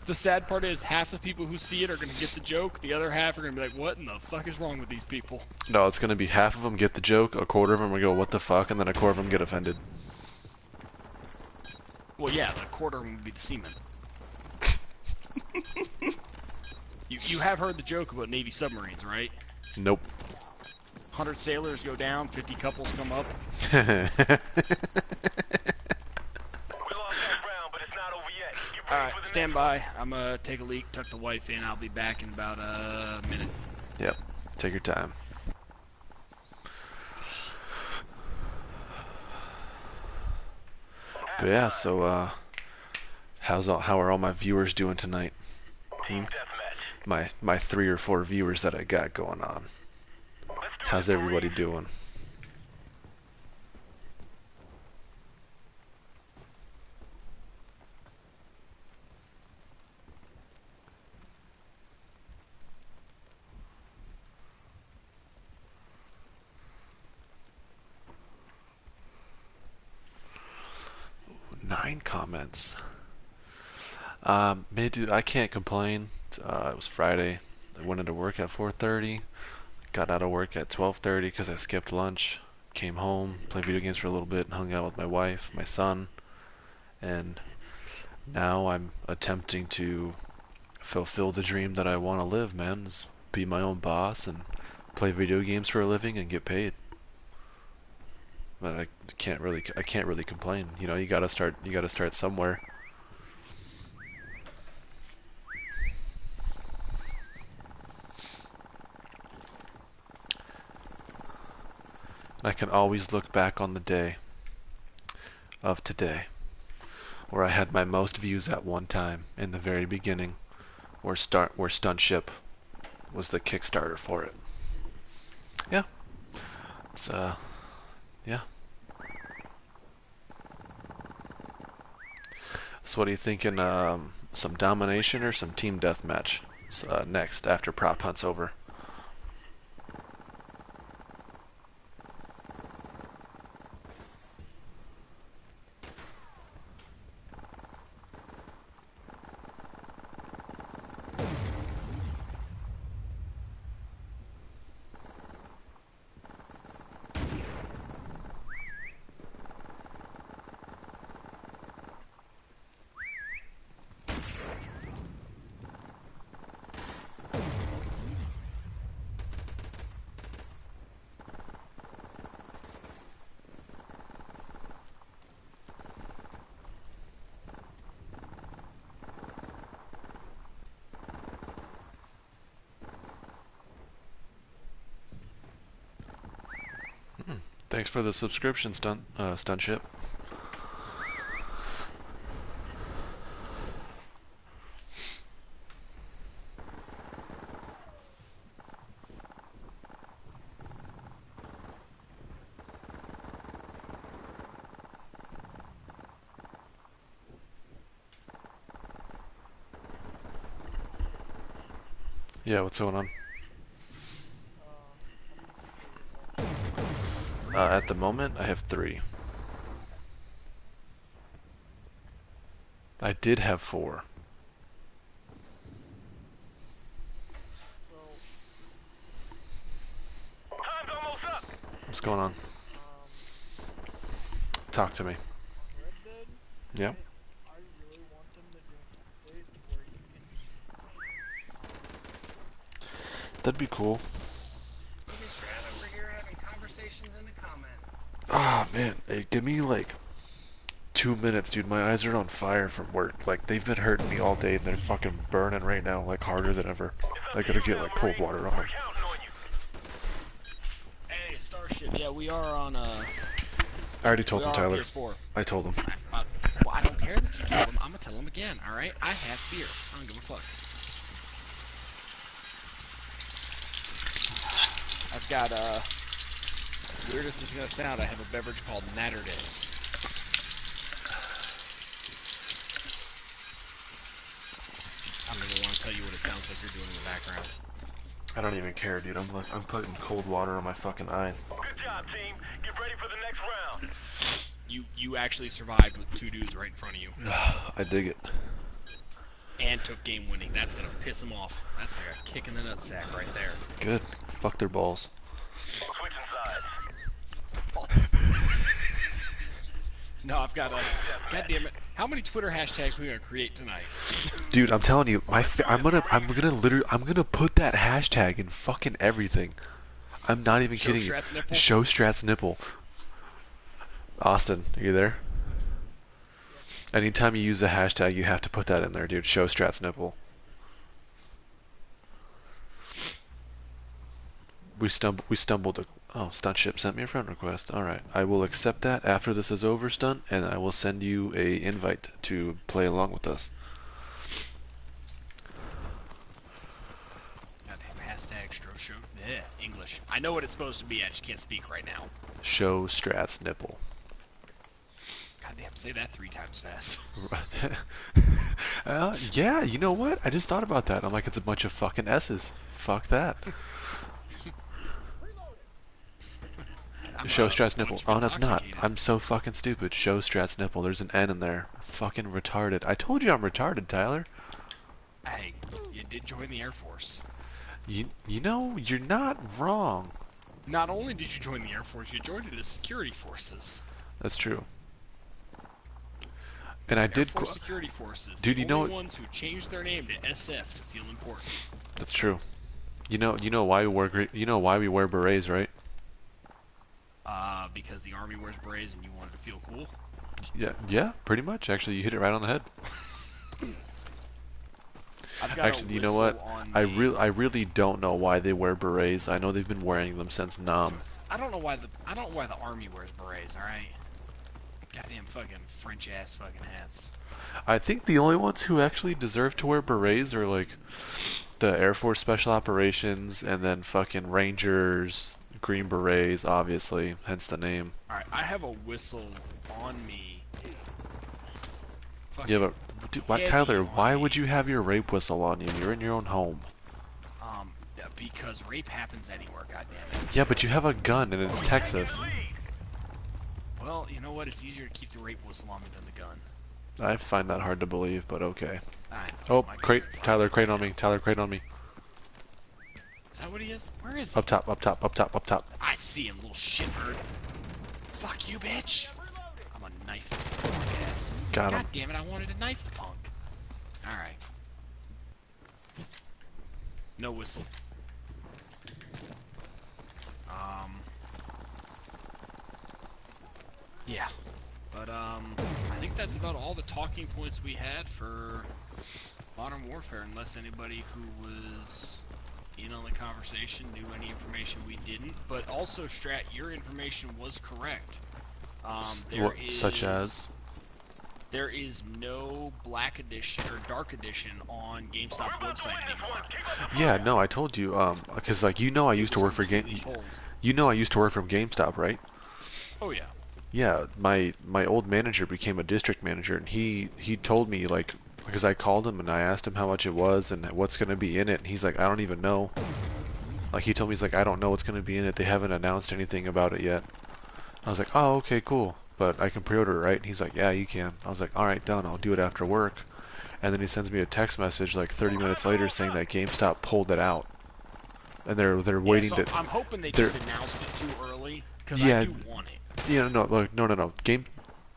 The sad part is half the people who see it are going to get the joke. The other half are going to be like, what in the fuck is wrong with these people? No, it's going to be half of them get the joke, a quarter of them will go, what the fuck, and then a quarter of them get offended. Well, yeah, a quarter of them would be the seaman. You have heard the joke about Navy submarines, right? Nope. 100 sailors go down, 50 couples come up. We lost that round, but it's not over yet. Get ready Alright, for the stand next by. I'm gonna take a leak, tuck the wife in. I'll be back in about a minute. Yep. Take your time. But yeah, so how are all my viewers doing tonight? Team deathmatch. My 3 or 4 viewers that I got going on. Let's do How's it, everybody Marines. doing? Ooh, 9 comments. Man, dude, I can't complain. It was Friday. I went into work at 4:30. Got out of work at 12:30 because I skipped lunch. Came home, played video games for a little bit, and hung out with my wife, my son, and now I'm attempting to fulfill the dream that I want to live, man. Is be my own boss and play video games for a living and get paid. But I can't really complain. You know, you gotta start somewhere. I can always look back on the day of today where I had my most views at one time in the very beginning, where Stunt Ship was the Kickstarter for it. Yeah. It's yeah. So what are you thinking, some domination or some team deathmatch next after prop hunt's over? Thanks for the subscription, Stunt Ship. Yeah, what's going on? At the moment, I have 3. I did have 4. Time's almost up. What's going on? Talk to me. Yep. That'd be cool. Over here having conversations in the comment. Ah, man. Hey, give me like 2 minutes, dude. My eyes are on fire from work. Like, they've been hurting me all day, and they're fucking burning right now, like harder than ever. I gotta get like cold water on them. Hey, Starship. Yeah, we are on. I already told him, Tyler. PS4. I told him. Well, I don't care that you told him. I'm gonna tell him again. All right? I have beer. I don't give a fuck. I've got as weird as this is gonna sound, I have a beverage called Natterdays. I don't even want to tell you what it sounds like you're doing in the background. I don't even care, dude. I'm putting cold water on my fucking eyes. Good job, team. Get ready for the next round. You actually survived with 2 dudes right in front of you. I dig it. And took game winning. That's gonna piss them off. That's like a kick in the nutsack right there. Good. Fuck their balls. Switching sides. No, I've got a. God damn it! How many Twitter hashtags are we gonna create tonight? Dude, I'm telling you, I'm gonna put that hashtag in fucking everything. I'm not even kidding you. Strat's nipple? Show Strat's nipple. Austin, are you there? Anytime you use a hashtag, you have to put that in there, dude. Show Strat's nipple. We stumbled. Oh, Stunt Ship sent me a friend request. Alright, I will accept that after this is over, Stunt, and I will send you a invite to play along with us. Goddamn hashtag show. Yeah, English. I know what it's supposed to be, I just can't speak right now. Show Strat's nipple. Goddamn, say that 3 times fast. Yeah, you know what? I just thought about that. I'm like, it's a bunch of fucking S's. Fuck that. Show Strat's nipple. Oh, that's not. I'm so fucking stupid. Show Strat's nipple. There's an N in there. Fucking retarded. I told you I'm retarded, Tyler. Hey, you did join the Air Force. You know, you're not wrong. Not only did you join the Air Force, you joined the security forces. That's true. And I did. Air Force security forces. Dude, you know the ones who changed their name to SF to feel important. That's true. You know why we wear berets, right? Because the Army wears berets and you wanted to feel cool? Yeah, pretty much. Actually, you hit it right on the head. Actually, you know what? I really don't know why they wear berets. I know they've been wearing them since Nam. I don't know why the Army wears berets, alright? Goddamn fucking French ass fucking hats. I think the only ones who actually deserve to wear berets are like the Air Force Special Operations and then fucking Rangers, Green Berets, obviously, hence the name. Alright, I have a whistle on me. Yeah, but dude, Tyler, why would you have your rape whistle on you? You're in your own home. Because rape happens anywhere, goddammit. Yeah, but you have a gun and it's Texas. Well, you know what? It's easier to keep the rape whistle on me than the gun. I find that hard to believe, but okay. Oh, crate! Tyler, crate on me. Tyler, crate on me. Is that what he is? Where is he? Up top, up top, up top, up top. I see him, little shitbird. Fuck you, bitch! I'm gonna knife this punk ass. Got him. God damn it, I wanted to knife the punk. Alright. No whistle. Yeah. But, I think that's about all the talking points we had for Modern Warfare, unless anybody who was in on the conversation knew any information we didn't. But also, Strat, your information was correct. Such as? There is no Black Edition or Dark Edition on GameStop's website anymore. Yeah, no, I told you, because like I used to work for I used to work from GameStop, right? Oh yeah. Yeah, my old manager became a district manager, and he told me, like, because I called him and I asked him how much it was and what's gonna be in it, and he's like, I don't even know. Like, he told me, he's like, I don't know what's gonna be in it. They haven't announced anything about it yet. I was like, oh, okay, cool. But I can pre-order it, right? And he's like, yeah, you can. I was like, alright, done. I'll do it after work. And then he sends me a text message like 30 minutes later saying that GameStop pulled it out. And they're waiting to... I'm hoping they just announced it too early, because yeah, I do want it. Yeah, no.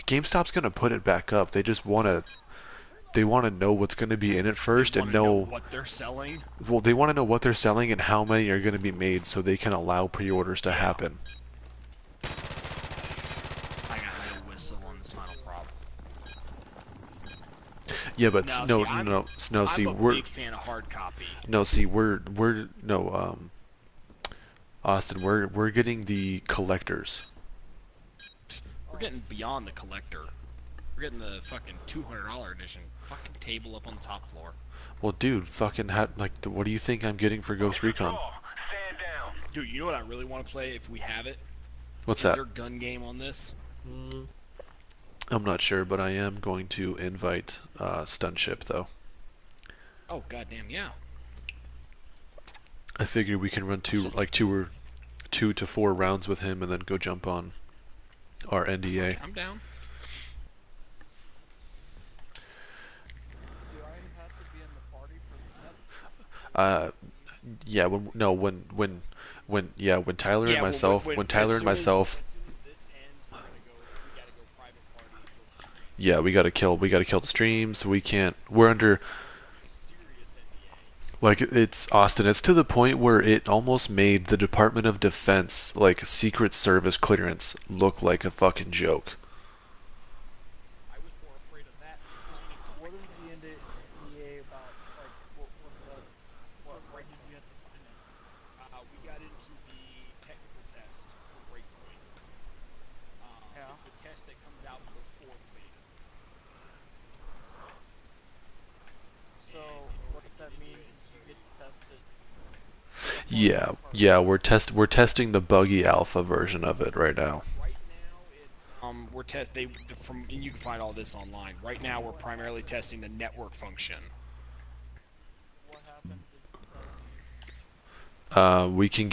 GameStop's gonna put it back up. They just wanna know what's gonna be in it first and know what they're selling. Well, they want to know what they're selling and how many are gonna be made, so they can allow pre-orders to happen. I got no whistle on this final problem. Yeah, but no. See, we're a big fan of hard copy. No, see, Austin, we're getting the collectors. We're getting beyond the collector. We're getting the fucking $200 edition. Fucking table up on the top floor. Well, dude, fucking what do you think I'm getting for Ghost Recon? Dude, you know what I really want to play if we have it? What's that? Is there a gun game on this? I'm not sure, but I am going to invite Stunt Ship, though. Oh, goddamn, yeah. I figure we can run two to 4 rounds with him and then go jump on our NDA. I'm down. Yeah, when Tyler and myself, Yeah, we gotta kill the streams. We can't. We're under like it's Austin. It's to the point where it almost made the Department of Defense like Secret Service clearance look like a fucking joke. I was more afraid of that than signing a What is the NDA about? Like, what's that? Why did you have to sign it? We got into the technical test for Breakpoint. Yeah. It's the test that comes out before the beta. So what that means is you get to test it. Yeah, we're testing the buggy alpha version of it right now. Right now, it's and you can find all this online. Right now, we're primarily testing the network function. What happens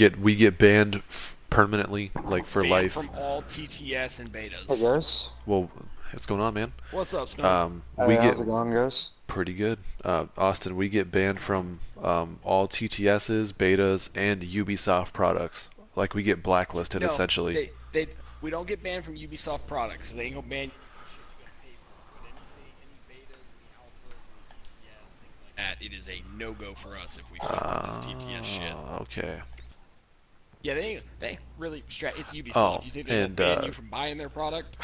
if We get banned permanently, like for Banned life. from all TTS and betas. Hey guys. Well, what's going on, man? What's up, Snow? We Hey, get how's it going, guys? pretty good. Austin, we get banned from all TTSs, betas, and Ubisoft products. Like we get blacklisted essentially. We don't get banned from Ubisoft products. They ain't gonna ban you for shit you gotta pay for. But any betas, any alphas, any TTS, things like that, it is a no-go for us if we fucked up this TTS shit. Okay. Yeah, they ain't really it's Ubisoft. Oh, You think they're and, gonna ban you from buying their product?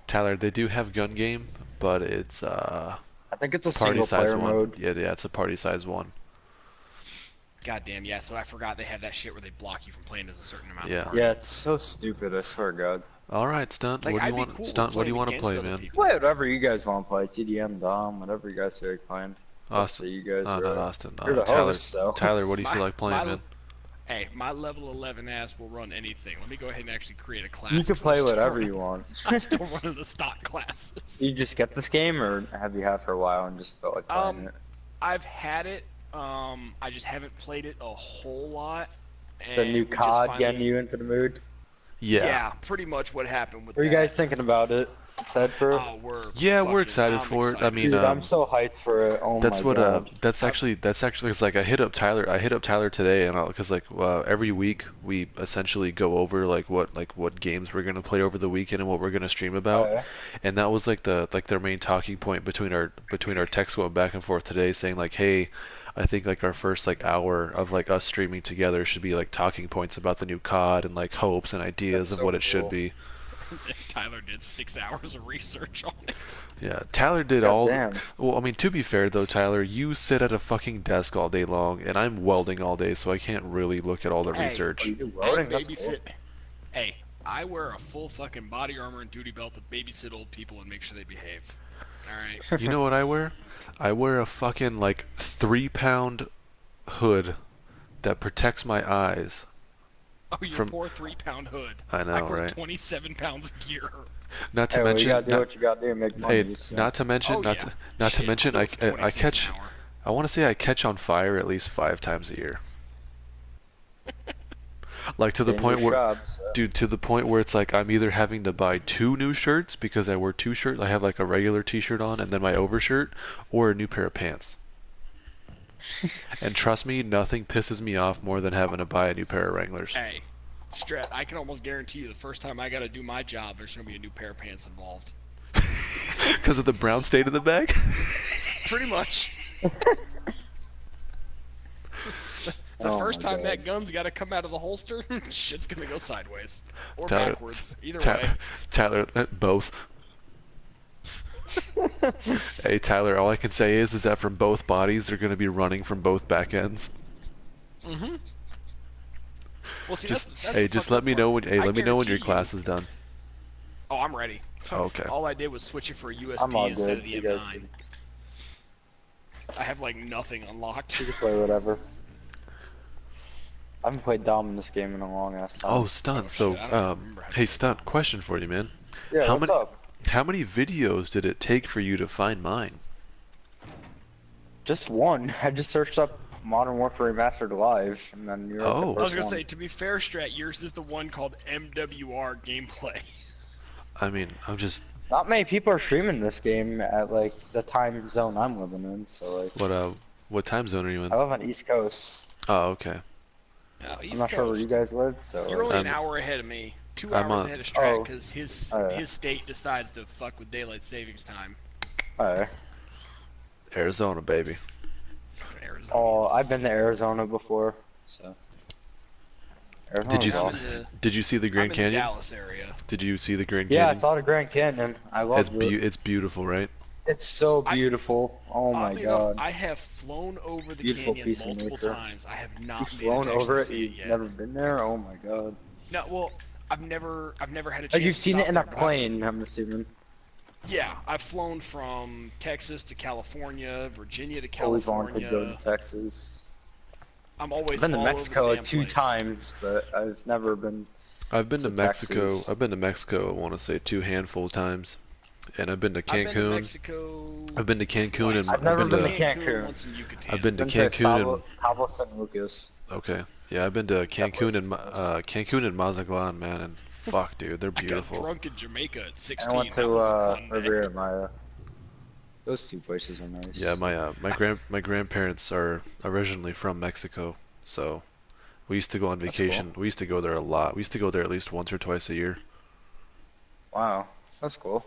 Tyler, they do have gun game, but it's I think it's a party single size player one. mode. Yeah, it's a party size one. Goddamn, yeah. So I forgot they have that shit where they block you from playing as a certain amount. Yeah. Of party. Yeah, it's so stupid, I swear to God. All right, Stunt. Like, What do you I'd be want? cool Stunt. What do you playing want to play, against other man? people. Play whatever you guys want to play. TDM, Dom, whatever you guys feel like playing. Austin. So you guys Not are, Austin. you're the Tyler. host, so. Tyler, what do you feel like playing, man? Hey, my level 11 ass will run anything. Let me go ahead and actually create a class. You can play I'm still whatever running- you want. I'm still running the stock classes. You just get this game, or have you had for a while and just felt like playing it? I've had it. I just haven't played it a whole lot. And The new we just COD finally- getting you into the mood? Yeah, pretty much what happened with What are you that. guys thinking about it? Excited for it? Oh, we're excited for it. I mean, Dude, I'm so hyped for it. Oh that's my what God. that's actually it's like I hit up Tyler today, and because like every week we essentially go over like what games we're gonna play over the weekend and what we're gonna stream about, Oh, yeah? and that was like their main talking point between our texts going back and forth today, saying like, hey, I think like our first like hour of like us streaming together should be like talking points about the new COD and like hopes and ideas That's of so what it should cool. be. Tyler did 6 hours of research on it. Yeah, Tyler did God all. damn. Well, I mean, to be fair though, Tyler, you sit at a fucking desk all day long, and I'm welding all day, so I can't really look at all the Hey, research. You do I welding? That's babysit. cool. Hey, I wear a full fucking body armor and duty belt to babysit old people and make sure they behave. All right. You know what I wear? I wear a fucking like 3-pound hood that protects my eyes. Oh, your From- poor 3-pound hood. I know, I wear right? 27 pounds of gear. Not to Hey, well, you mention, gotta do not, what you gotta do and make money. hey, so. not to mention, Oh, not yeah. to not to Shit, mention, I'll I go for 26 catch. an hour. I want to say I catch on fire at least 5 times a year. Like to the point Dangerous where, job, so. dude, to the point where it's like I'm either having to buy 2 new shirts because I wear 2 shirts. I have like a regular t-shirt on and then my overshirt, or a new pair of pants. And trust me, nothing pisses me off more than having to buy a new pair of Wranglers. Hey, Strat, I can almost guarantee you the first time I gotta do my job, there's gonna be a new pair of pants involved. Because of the brown stain in the bag? Pretty much. The Oh first my time God. that gun's gotta come out of the holster, shit's gonna go sideways. Or Tyler- backwards. Either way. Tyler, both. Hey Tyler, all I can say is that from both bodies they're going to be running from both back ends. Mm-hmm. Well, see, Just that's hey, the just fucked let up me part. know when I let me know when your guarantee class you- is done. Oh, I'm ready. Oh, okay. All I did was switch it for a USB I'm all instead good. of the So you guys M9. I have like nothing unlocked. can play whatever. I haven't played Dom in this game in a long ass time. Oh, Stunt. So, shit, I don't remember how to hey do Stunt, question for you, man. yeah, how what's many up? how many videos did it take for you to find mine? Just one. I just searched up Modern Warfare Remastered Live, and then you're Oh. like the I was first gonna one. say, to be fair, Strat, yours is the one called MWR gameplay. I mean, I'm just Not many people are streaming this game at like the time zone I'm living in, so like what time zone are you in? I live on East Coast. Oh, okay. No, I'm not sure where you guys live, so You're only an Um, hour ahead of me. 2 hours ahead of Strat because his state decides to fuck with daylight savings time. Arizona, baby. Arizona. Oh, I've been to Arizona before, so. Did you see the Grand Canyon? Dallas area. Did you see the Grand Canyon? Yeah, I saw the Grand Canyon. I loved it. It's beautiful, right? It's so beautiful. Oh my god. Enough, I have flown over the canyon multiple times. I have not flown over it. You've never been there? Oh my god. No, well, I've never had a chance. Like you've seen it in a plane, I'm assuming. Yeah, I've flown from Texas to California, Virginia to California. Always wanted to go to Texas. I've been to Mexico 2 times, but I've never been. I've been to Mexico. I've been to Mexico. I want to say 2 handful of times, and I've been to Cancun. I've been to Cancun and I've never been to Cancun. I've been to Cancun and Cabo San Lucas. Okay, yeah, I've been to Cancun and Cancun and Mazatlan, man, and fuck, dude, they're beautiful. I got drunk in Jamaica at 16. I went to Riviera Maya. Those 2 places are nice. Yeah, my grandparents are originally from Mexico, so we used to go on vacation. Cool. We used to go there a lot. We used to go there at least once or twice a year. Wow, that's cool.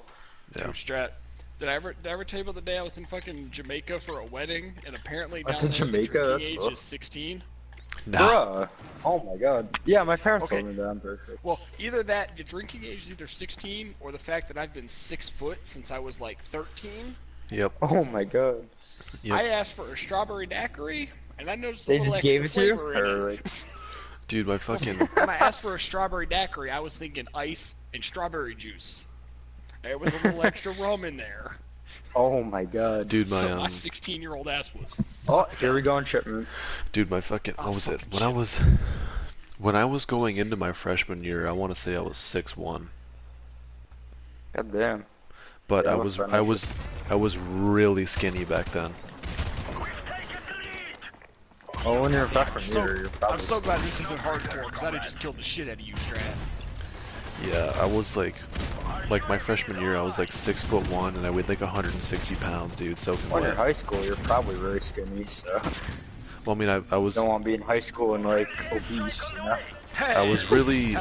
Yeah. Dude, Strat, did I ever tell you about the day I was in fucking Jamaica for a wedding, and apparently down Went to there Jamaica? the That's drinking cool. age is 16? Nah. Bruh. Oh my god. Yeah, my parents told me that. I'm very sure. Well, either that, the drinking age is either 16, or the fact that I've been 6 foot since I was like 13. Yep. Oh my god. I asked for a strawberry daiquiri, and I noticed they a little just extra gave it to you? flavor in Or it. like... Dude, my fucking. When I asked for a strawberry daiquiri, I was thinking ice and strawberry juice. There was a little extra rum in there. Oh my god. Dude, my 16-year-old ass was. Oh, here we go on shipment. Dude, my fucking. What was it? When I was going into my freshman year, I want to say I was 6'1". God damn. But Yeah, I was really skinny back then. Oh, when you're a freshman year, you're probably. I'm so glad this isn't hardcore, because I'd have just killed the shit out of you, Strat. Yeah, I was like my freshman year, I was like 6'1", and I weighed like 160 pounds, dude. So when you're in high school, you're probably really skinny, so. Well, I mean, I was. Don't want to be in high school and like obese, you know. I was really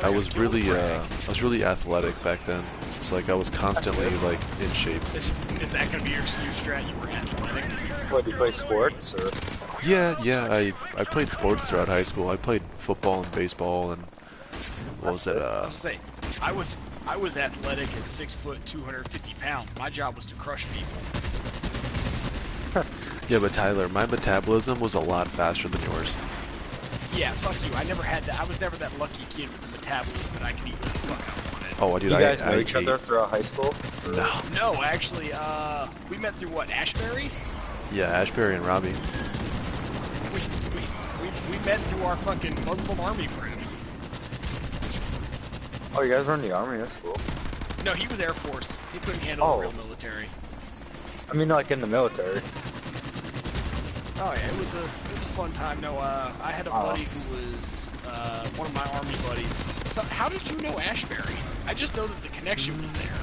athletic back then. So like I was constantly like in shape. Is that gonna be your excuse, Strat? You were athletic. What, do you play sports or? Yeah. I played sports throughout high school. I played football and baseball and what was it? I was say, I was athletic at 6 foot, 250 pounds. My job was to crush people. Yeah, but Tyler, my metabolism was a lot faster than yours. Yeah, fuck you. I never had that. I was never that lucky kid with the metabolism that I could eat whatever the fuck I wanted. Oh, dude, you guys know each other throughout high school? No. No, actually, we met through what, Ashbury? Yeah, Ashbury and Robbie. We met through our fucking Muslim army friend. Oh, you guys were in the army? That's cool. No, he was Air Force. He couldn't handle the real military. I mean, like in the military. Oh yeah, it was a fun time. No, I had a buddy who was one of my army buddies. So, how did you know Ashbury? I just know that the connection was there.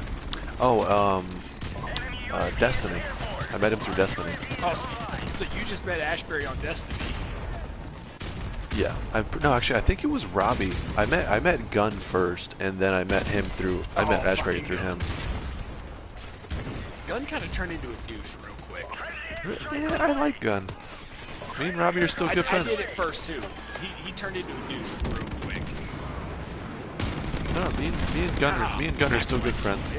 Oh, Destiny. I met him through Destiny. Oh, so you just met Ashbury on Destiny? Yeah. No, actually, I think it was Robbie. I met Gunn first, and then I met him through. I met Ashbury through him. Gunn kind of turned into a douche real quick. Yeah, I like Gunn. Me and Robbie are still good friends. I did it first too. He turned into a douche real quick. No, me and Gunn are still good friends.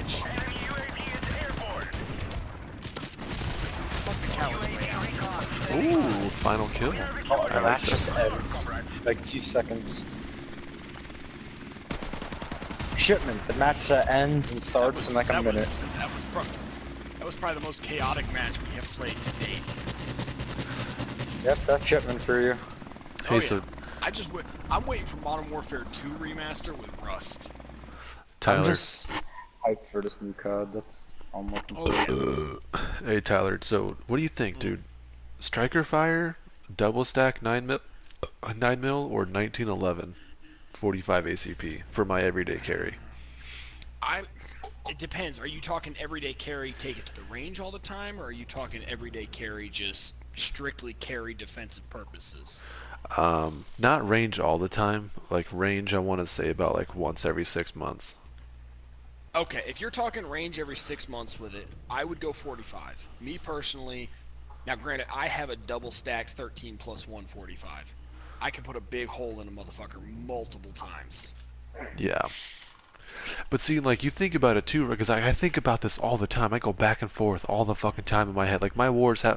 Ooh, final kill. Oh, the match just ends. Like 2 seconds. Shipment. The match ends and starts in like a minute. That was probably the most chaotic match we have played to date. Yep, that's shipment for you. Hey, so I'm waiting for Modern Warfare 2 remaster with Rust. Tyler. I'm just hyped for this new COD. That's all I'm looking for. Hey Tyler, so what do you think, dude? Striker Fire, double stack 9mm, or 1911, 45 ACP for my everyday carry? It depends. Are you talking everyday carry, take it to the range all the time, or are you talking everyday carry, just strictly carry defensive purposes? Not range all the time. Like range, I want to say about like once every 6 months. Okay, if you're talking range every 6 months with it, I would go 45. Me personally, now granted, I have a double stacked 13 plus 145. I can put a big hole in a motherfucker multiple times. Yeah. But see, like, you think about it too, because I think about this all the time. I go back and forth all the fucking time in my head. Like, my war has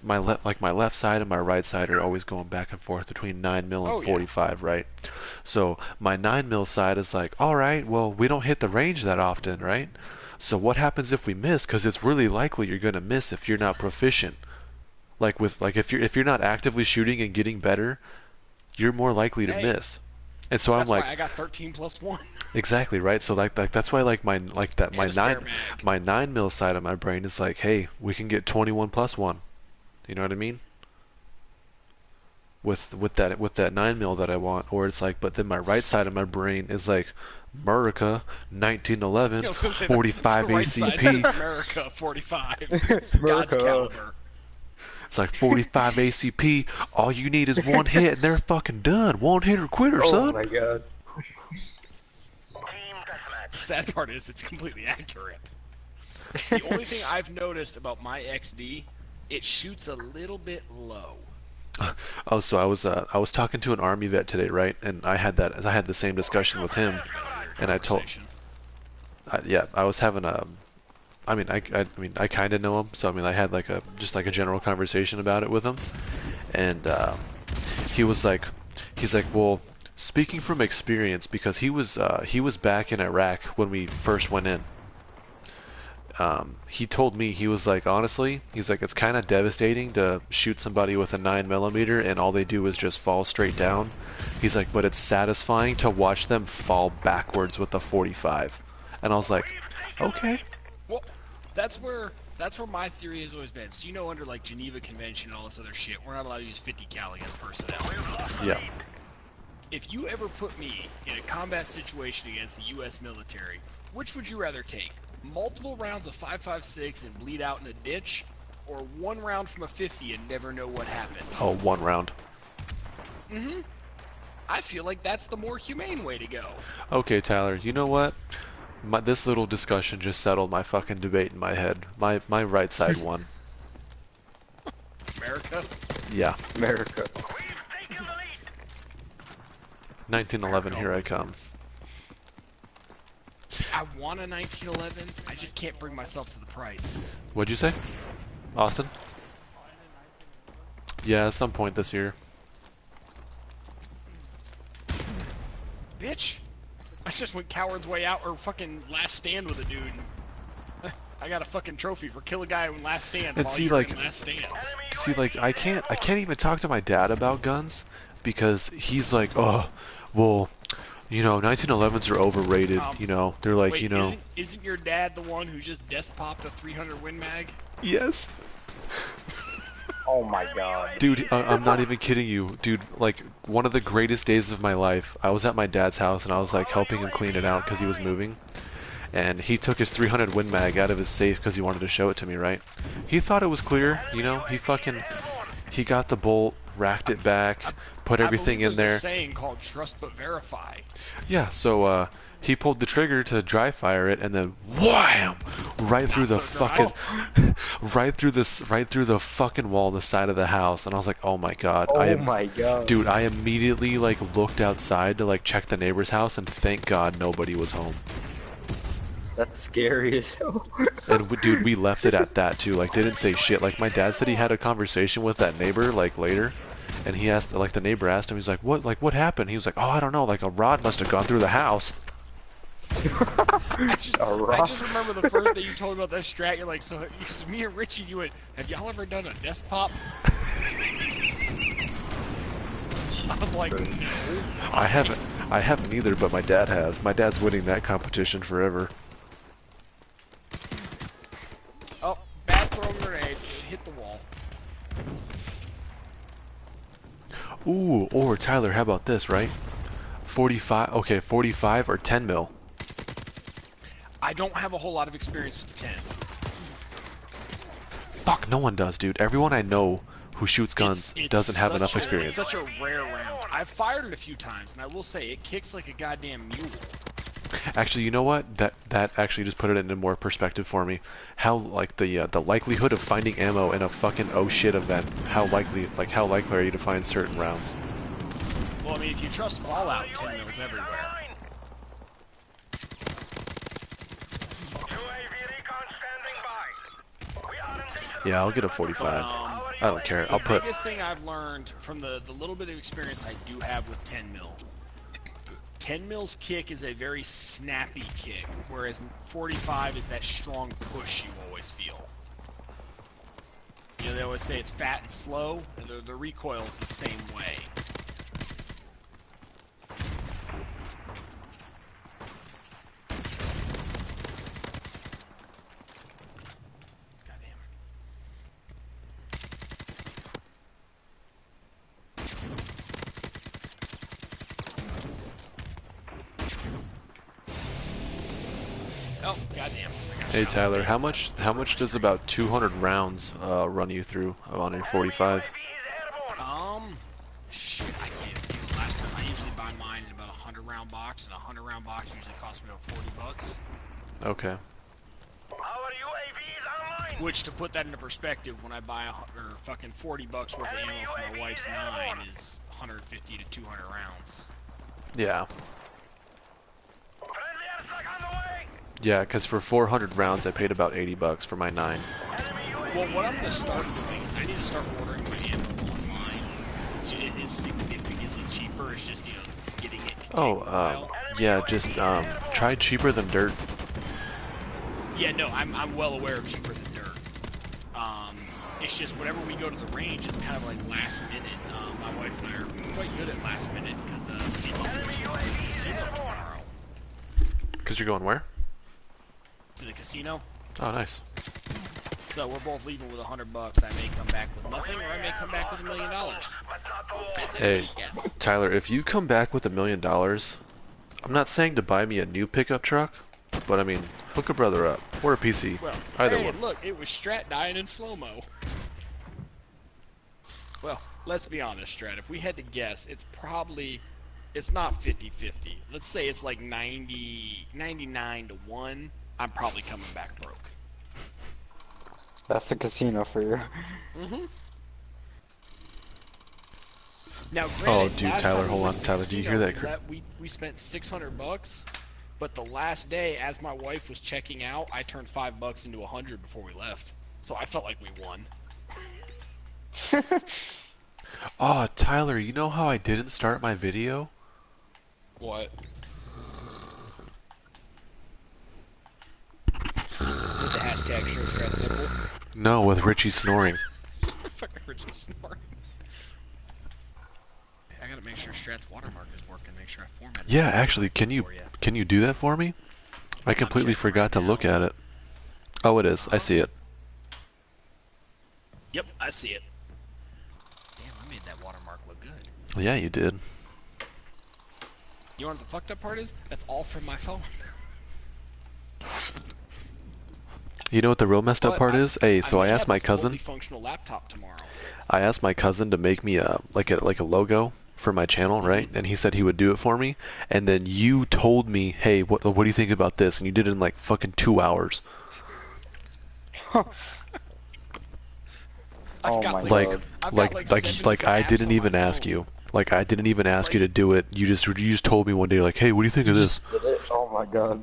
my left side and my right side are always going back and forth between 9 mil and 45, right? So my 9 mil side is like, all right, well, we don't hit the range that often, right? So what happens if we miss? Because it's really likely you're gonna miss if you're not proficient. Like if you're not actively shooting and getting better, you're more likely to miss. And so I'm like, that's why I got 13 plus 1. Exactly, right? So like that's why like my 9 mil side of my brain is like, hey, we can get 21 plus 1. You know what I mean? With that 9 mil that I want, or it's like, but then my right side of my brain is like, America 1911 45 right ACP. America 45. America. God's caliber. It's like 45 ACP. All you need is one hit, and they're fucking done. One hitter quitter, son. Oh my god. The sad part is it's completely accurate. The only thing I've noticed about my XD, it shoots a little bit low. Oh, so I was talking to an army vet today, right? And I had the same discussion with him, and I told, yeah, I was having a, I mean, I kind of know him, so I mean, I had like a general conversation about it with him, and he was like, well, speaking from experience, because he was back in Iraq when we first went in. He told me, he was like, honestly, he's like, it's kind of devastating to shoot somebody with a 9mm and all they do is just fall straight down. He's like, but it's satisfying to watch them fall backwards with the 45. And I was like, okay. Well, that's where my theory has always been. So, you know, under like Geneva Convention and all this other shit, we're not allowed to use 50 cal against personnel. Yeah. If you ever put me in a combat situation against the U.S. military, which would you rather take? Multiple rounds of 5.56 and bleed out in a ditch, or one round from a 50 and never know what happened? Oh, one round. Mm-hmm. I feel like that's the more humane way to go. Okay, Tyler, you know what? This little discussion just settled my fucking debate in my head. My right side won. America? Yeah. America. 1911, here I come. I want a 1911, I just can't bring myself to the price. What'd you say? Austin? Yeah, at some point this year. Bitch! I just went coward's way out, or fucking last stand with a dude. I got a fucking trophy for kill a guy in last stand. And see, like, last stand. I can't even talk to my dad about guns because he's like, oh, well, you know, 1911s are overrated. You know, they're like, wait, you know. Isn't your dad the one who just desk popped a 300 Win Mag? Yes. Oh my god. Dude, I'm not even kidding you. Dude, like, one of the greatest days of my life, I was at my dad's house and I was like helping him clean it out because he was moving. And he took his 300 Win Mag out of his safe because he wanted to show it to me, right? He thought it was clear, you know, he got the bolt, racked it back, put everything in there. There's a saying called trust but verify. Yeah, so he pulled the trigger to dry fire it, and then wham, right through the fucking, right through the fucking wall, the side of the house, and I was like, oh my god. Oh my god. Dude, I immediately like looked outside to like check the neighbor's house, and thank God nobody was home. That's scary as hell. And dude, we left it at that too. Like, they didn't say shit. Like, my dad said he had a conversation with that neighbor like later, and he asked, like, the neighbor asked him, he's like, what happened? He was like, oh, I don't know, like a rod must have gone through the house. I just remember the first day you told me about that strat. You're like, so me and Richie, you went, have y'all ever done a desk pop? I was like, no. I haven't either, but my dad has. My dad's winning that competition forever. Oh, bad throw grenade. Hit the wall. Ooh, or Tyler, how about this, right? 45, okay, 45 or 10 mil. I don't have a whole lot of experience with the 10. Fuck, no one does, dude. Everyone I know who shoots guns doesn't have enough experience. It's such a rare round. I've fired it a few times, and I will say it kicks like a goddamn mule. Actually, you know what? That actually just put it into more perspective for me. How like the likelihood of finding ammo in a fucking oh shit event? How likely are you to find certain rounds? Well, I mean, if you trust Fallout, 10 mils everywhere. Yeah, I'll get a 45. I don't care. I'll put. The biggest thing I've learned from the little bit of experience I do have with 10 mil. 10 mil's kick is a very snappy kick, whereas 45 is that strong push you always feel. You know, they always say it's fat and slow, and the recoil is the same way. Oh, goddamn. Hey Tyler, how much does about 200 rounds run you through on your 45? Shit, I can't do. Last time I usually buy mine in about a 100-round box, and a 100-round box usually costs me about $40. Okay. Which, to put that into perspective, when I buy fucking $40 worth of ammo for my wife's 9 is 150 to 200 rounds. Yeah. Yeah, because for 400 rounds I paid about $80 for my 9. Well, what I'm going to start doing is I need to start ordering my ammo online. It is significantly cheaper. It's just, you know, getting it. Yeah, just try cheaper than dirt. Yeah, no, I'm well aware of cheaper than dirt. It's just whenever we go to the range, it's kind of like last minute. My wife and I are quite good at last minute because we're going to the casino tomorrow. Because you're going where? To the casino. Oh, nice. So we're both leaving with $100. I may come back with nothing, or I may come back with $1 million. Hey, Tyler, if you come back with $1 million, I'm not saying to buy me a new pickup truck, but I mean, hook a brother up or a PC. Well, either hey, one. Look, it was Strat dying in slow-mo. Well, let's be honest, Strat. If we had to guess, it's not 50-50. Let's say it's like 99 to 1. I'm probably coming back broke. That's the casino for you. Mm-hmm. Now, granted, oh, dude, last Tyler, time hold on, Tyler. Do you hear that? We spent $600, but the last day, as my wife was checking out, I turned $5 into 100 before we left. So I felt like we won. Oh, Tyler, you know how I didn't start my video? What? With the hashtag show Strat's nipple? No, with Richie snoring. Fucking Richie snoring. I gotta make sure Strat's watermark is working, make sure I format it. Yeah, actually, can you do that for me? I completely forgot to look at it. Oh, it is. I see it. Yep, I see it. Damn, I made that watermark look good. Yeah, you did. You know what the fucked up part is? That's all from my phone. You know what the real messed up part is? Hey, so I asked my cousin. Fully functional laptop tomorrow. I asked my cousin to make me a logo for my channel, right? And he said he would do it for me. And then you told me, hey, what do you think about this? And you did it in like fucking 2 hours. Oh my god. Like I didn't even ask you. Like I didn't even ask you to do it. You just told me one day, like, hey, what do you think of this? Oh my god.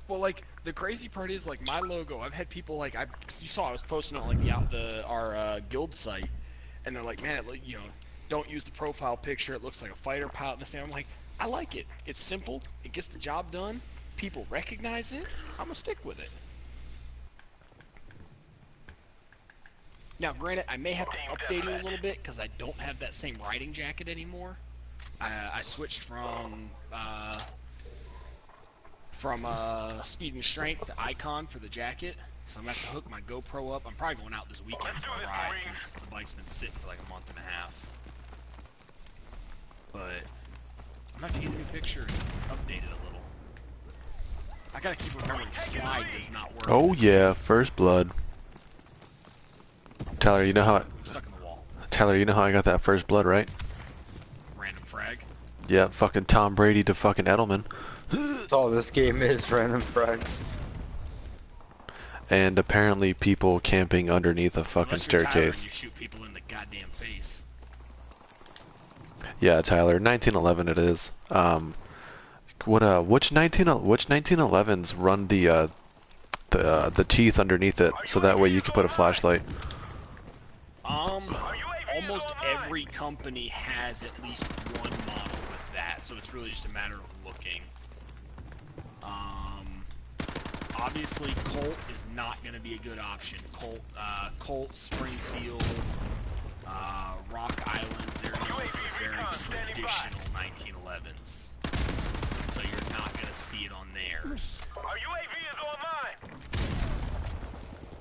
Well, like the crazy part is, like, my logo. I've had people like you saw I was posting on like our guild site, and they're like, man, don't use the profile picture. It looks like a fighter pilot. And this thing. I'm like, I like it. It's simple. It gets the job done. People recognize it. I'm gonna stick with it. Now, granted, I may have to update it a little bit because I don't have that same riding jacket anymore. I switched from speed and strength to icon for the jacket, so I'm gonna have to hook my GoPro up. I'm probably going out this weekend for a ride because the bike's been sitting for like a month and a half. But I'm gonna have to get a new picture and update it a little. I gotta keep remembering slide does not work. Oh yeah, first blood. Tyler, you know how stuck in the wall. Tyler, you know how I got that first blood, right? Random frag. Yeah, fucking Tom Brady to fucking Edelman. That's all this game is, random frags. And apparently people camping underneath a fucking Unless you're Tyler and staircase. you shoot people in the goddamn face. Yeah, Tyler, 1911 it is. Which 1911s run the teeth underneath it, so that way you can put a flashlight? Almost every company has at least one model with that, so it's really just a matter of looking. Obviously Colt is not going to be a good option. Colt, Springfield, Rock Island, they're known for very traditional 1911s. So you're not going to see it on theirs. Our UAV is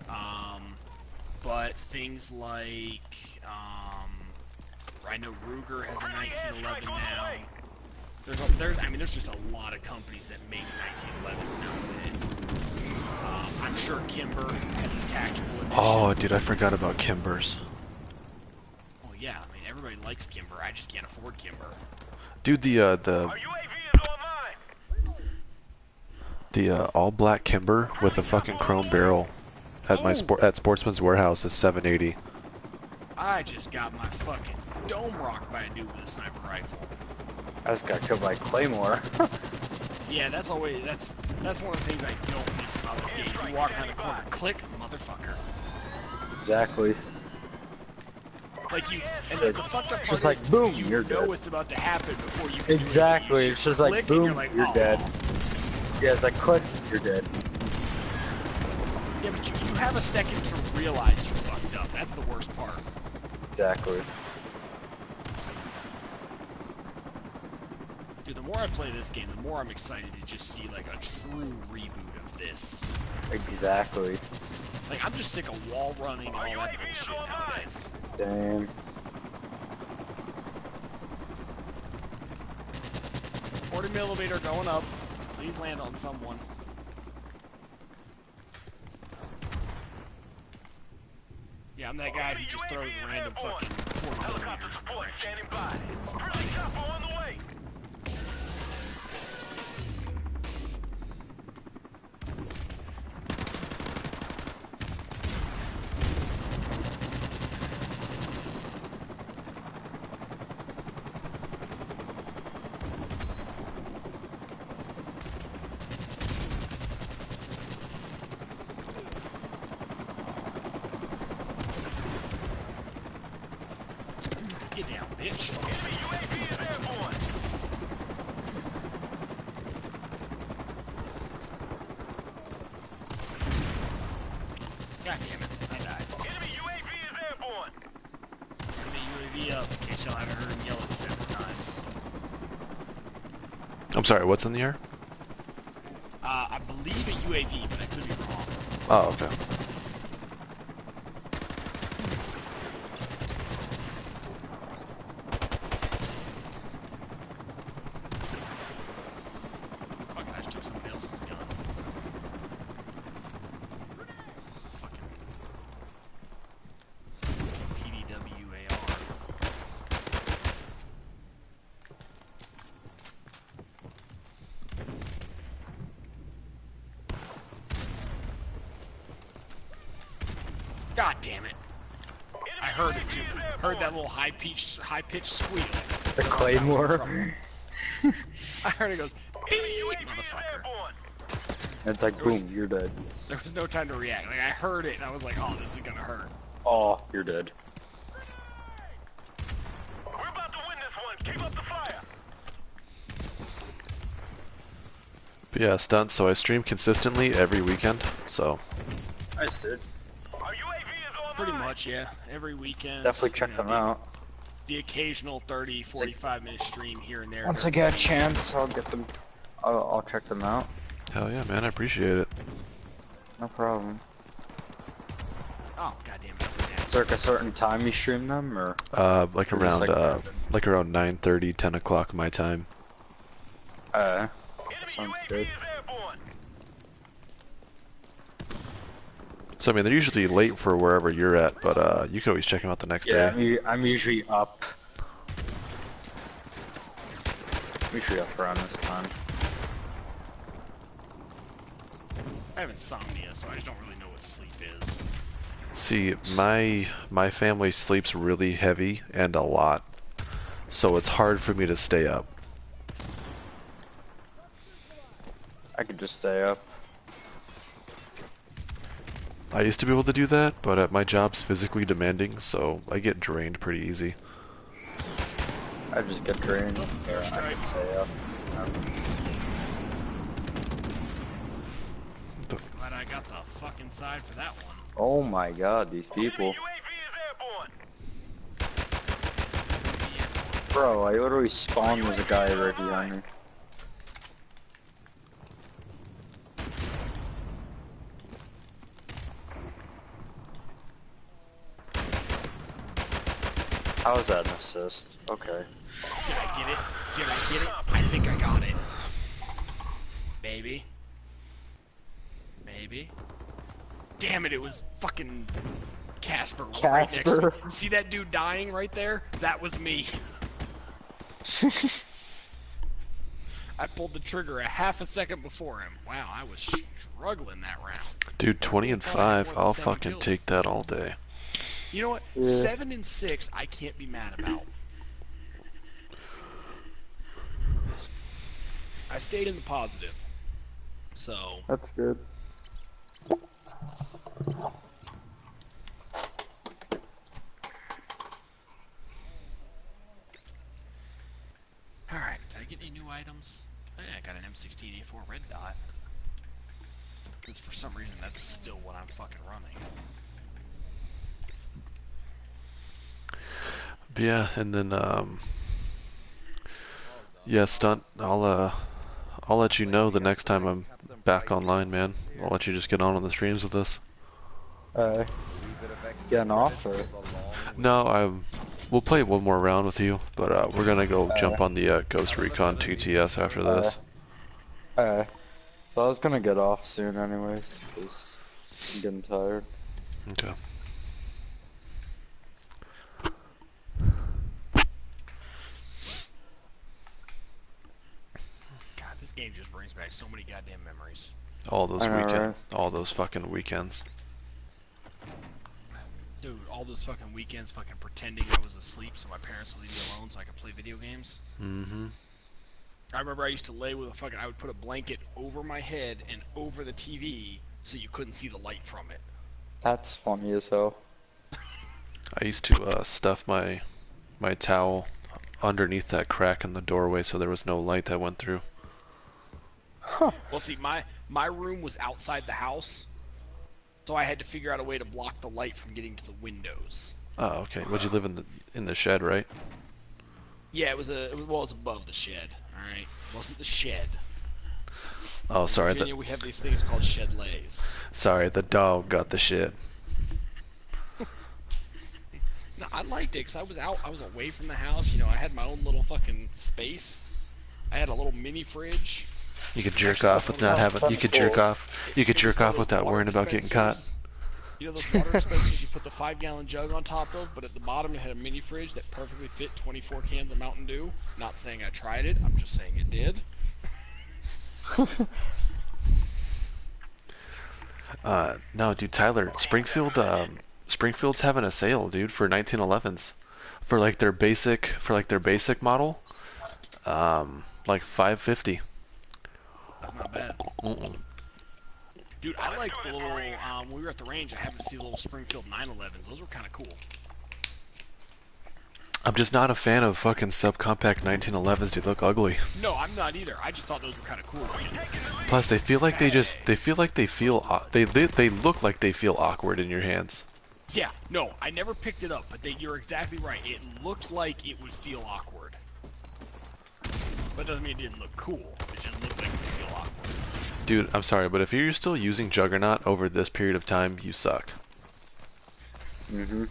online. But things like, I know Ruger has a 1911 now. There's just a lot of companies that make 1911s nowadays. I'm sure Kimber has a tactical edition. Oh, dude, I forgot about Kimbers. Oh yeah, I mean everybody likes Kimber. I just can't afford Kimber. Dude, the Our UAV is online. all black Kimber with a fucking chrome barrel at at Sportsman's Warehouse is $780. I just got my fucking dome rocked by a dude with a sniper rifle. I just got killed by Claymore. Yeah, that's one of the things I don't miss about this game. You walk around the corner, click, motherfucker. Exactly. Like and the fucked up part just like, is boom, you you're know dead. it's about to happen before you can Exactly, do anything. it's just like, Click, boom, and you're, you're like, dead. Yeah, it's like, click, you're dead. Yeah, but you have a second to realize you fucked up. That's the worst part. Exactly. Dude, the more I play this game, the more I'm excited to just see, like, a true reboot of this. Exactly. Like, I'm just sick of wall running and all that bullshit nowadays. Damn. $40mm going up. Please land on someone. Yeah, I'm that guy who just throws random fucking 40mm in directions and hits somebody. On the way. Get down, bitch. Enemy UAV is airborne. God damn it, I died. Enemy UAV is airborne. Enemy UAV up, in case y'all haven't heard him yell it 7 times. I'm sorry, what's in the air? I believe a UAV, but I could be wrong. Oh, okay. Fucking, I just took somebody else's gun. Fucking PDWAR. God damn it. I heard it too. Heard that little high-pitched squeal. The Claymore. I heard it goes, beep, motherfucker. It's like, boom, you're dead. There was no time to react. Like, I heard it and I was like, oh, this is gonna hurt. Oh, you're dead. We're about to win this one. Keep up the fire. But yeah, stunts, so I stream consistently every weekend, so... Nice, dude. Our UAV is online. Pretty much, yeah. Every weekend. Definitely check them out. The occasional 30, 45-minute stream here and there. Once I get a chance, I'll get them. I'll check them out. Hell yeah, man, I appreciate it. No problem. Oh, goddamn it. Is there like a certain time you stream them, or? Like Or just around, like around 9:30, 10 o'clock my time. Enemy Sounds UAV good. is airborne. So I mean, they're usually late for wherever you're at, but you can always check them out the next day. Yeah, I'm usually up. I'm usually up around this time. I have insomnia, so I just don't really know what sleep is. See, my family sleeps really heavy and a lot, so it's hard for me to stay up. I could just stay up. I used to be able to do that, but my job's physically demanding, so I get drained pretty easy. I just get drained. Yeah, I can stay up. Glad I got the fucking side for that one. Oh my god, these people. Bro, I literally spawned as a guy right behind me. How is that an assist? Okay. Did I get it? Did I get it? I think I got it. Maybe. Maybe. Damn it, it was fucking Casper. Right next to me. See that dude dying right there? That was me. I pulled the trigger a half a second before him. Wow, I was struggling that round. Dude, 20 and 5, I'll fucking kills. Take that all day. You know what? Yeah. 7 and 6, I can't be mad about. I stayed in the positive. So. That's good. Alright, did I get any new items? Oh, yeah, I got an M16A4 red dot. Because for some reason that's still what I'm fucking running. Yeah, and then yeah, Stunt, I'll let you know the next time I'm back online, man. I'll let you just get on the streams with us. Getting off or? No, we'll play one more round with you, but we're gonna go jump on the Ghost Recon TTS after this. So I was gonna get off soon anyways, because I'm getting tired. Okay. This game just brings back so many goddamn memories. All those fucking weekends. Dude, all those fucking weekends fucking pretending I was asleep so my parents would leave me alone so I could play video games. Mm-hmm. I remember I used to lay with I would put a blanket over my head and over the TV so you couldn't see the light from it. That's funny as hell. I used to stuff my towel underneath that crack in the doorway so there was no light that went through. Huh. Well, see, my room was outside the house, so I had to figure out a way to block the light from getting to the windows. Oh, okay. Would you live in the shed, right? Yeah, it was above the shed. All right, it wasn't the shed. Oh, sorry. In Virginia, we have these things called shed lays. Sorry, the dog got the shed. No, I liked it because I was out. I was away from the house. You know, I had my own little fucking space. I had a little mini fridge. You could jerk off with not having. You could jerk off. You could jerk off without worrying about getting caught. You know those water dispensers you put the 5-gallon jug on top of, but at the bottom it had a mini fridge that perfectly fit 24 cans of Mountain Dew. Not saying I tried it. I'm just saying it did. No, dude, Tyler, Springfield's having a sale, dude, for 1911s, for like their basic model, like $550. That's not bad. Dude, I like the little, when we were at the range, I happened to see the little Springfield 911s. Those were kind of cool. I'm just not a fan of fucking subcompact 1911s. They look ugly. No, I'm not either. I just thought those were kind of cool. Plus, they look like they feel awkward in your hands. Yeah, no, I never picked it up, but you're exactly right. It looked like it would feel awkward. But it doesn't mean it didn't look cool. It just looks like it would feel awkward. Dude, I'm sorry, but if you're still using Juggernaut over this period of time, you suck. Mm-hmm.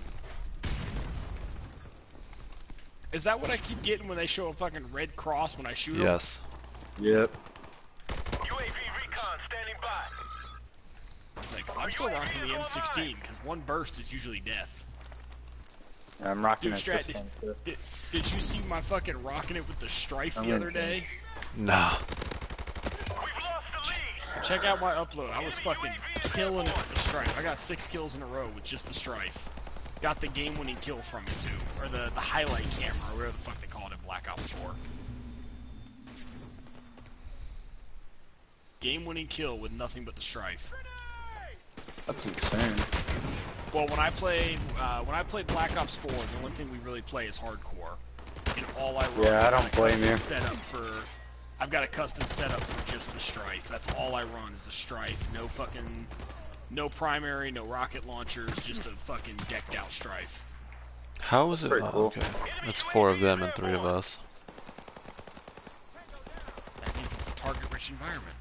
Is that what I keep getting when they show a fucking red cross when I shoot them? Yes. Yep. UAV recon standing by. Like, I'm still rocking the M16 because one burst is usually death. Yeah, I'm rocking Dude, it Strat, this one too. did you see my fucking rocking it with the Strife the other day? Nah. Check out my upload. I was fucking killing it with the Strife. I got 6 kills in a row with just the Strife. Got the game-winning kill from it too, or the highlight camera, or whatever the fuck they call it in Black Ops 4. Game-winning kill with nothing but the Strife. That's insane. Well, when I play Black Ops 4, the only thing we really play is hardcore, and all I run. Yeah, I don't blame you. I've got a custom setup for just the Strife. That's all I run is the Strife. No primary, no rocket launchers, just a fucking decked out Strife. How is it? Pretty cool. Okay. That's 4 of them and 3 of us. That means it's a target-rich environment.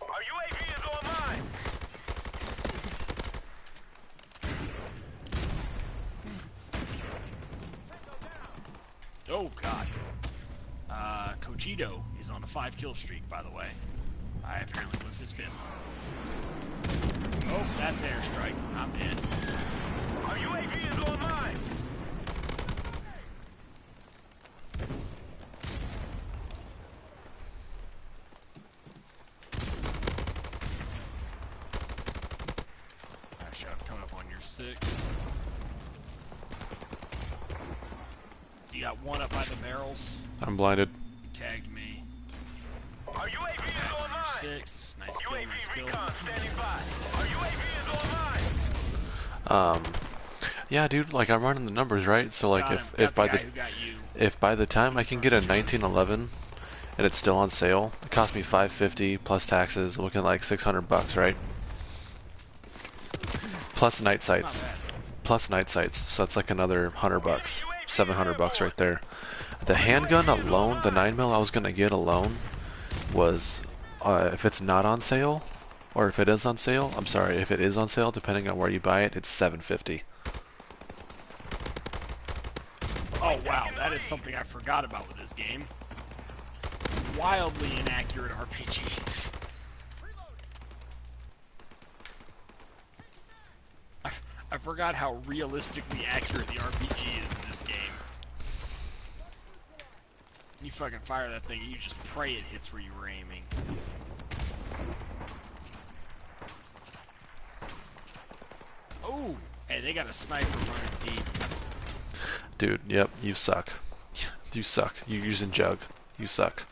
Our UAV is online. Oh god. Cogito is on a 5-kill streak, by the way. I apparently was his 5th. Oh, that's airstrike. I'm dead. Our UAV is online. Nice shot coming up on your 6. You got one up by the barrels. I'm blinded. You tagged me. Our UAV is online. 6. Nice kill, nice UAV kill. recon standing by. Our UAV is online. Yeah, dude. Like I'm running the numbers right. So like if by the time I can get a 1911 and it's still on sale, it cost me $550 plus taxes, looking like $600, right? Plus night sights. Plus night sights. So that's like another $100, $700 right there. The handgun alone, the 9mm I was gonna get alone, was if it's not on sale, or if it is on sale. I'm sorry, if it is on sale, depending on where you buy it, it's $750. Oh wow, that is something I forgot about with this game. Wildly inaccurate RPGs. I forgot how realistically accurate the RPG is in this game. You fucking fire that thing and you just pray it hits where you were aiming. Oh, hey, they got a sniper running deep. Dude, yep, you suck. You suck. You're using Jug. You suck.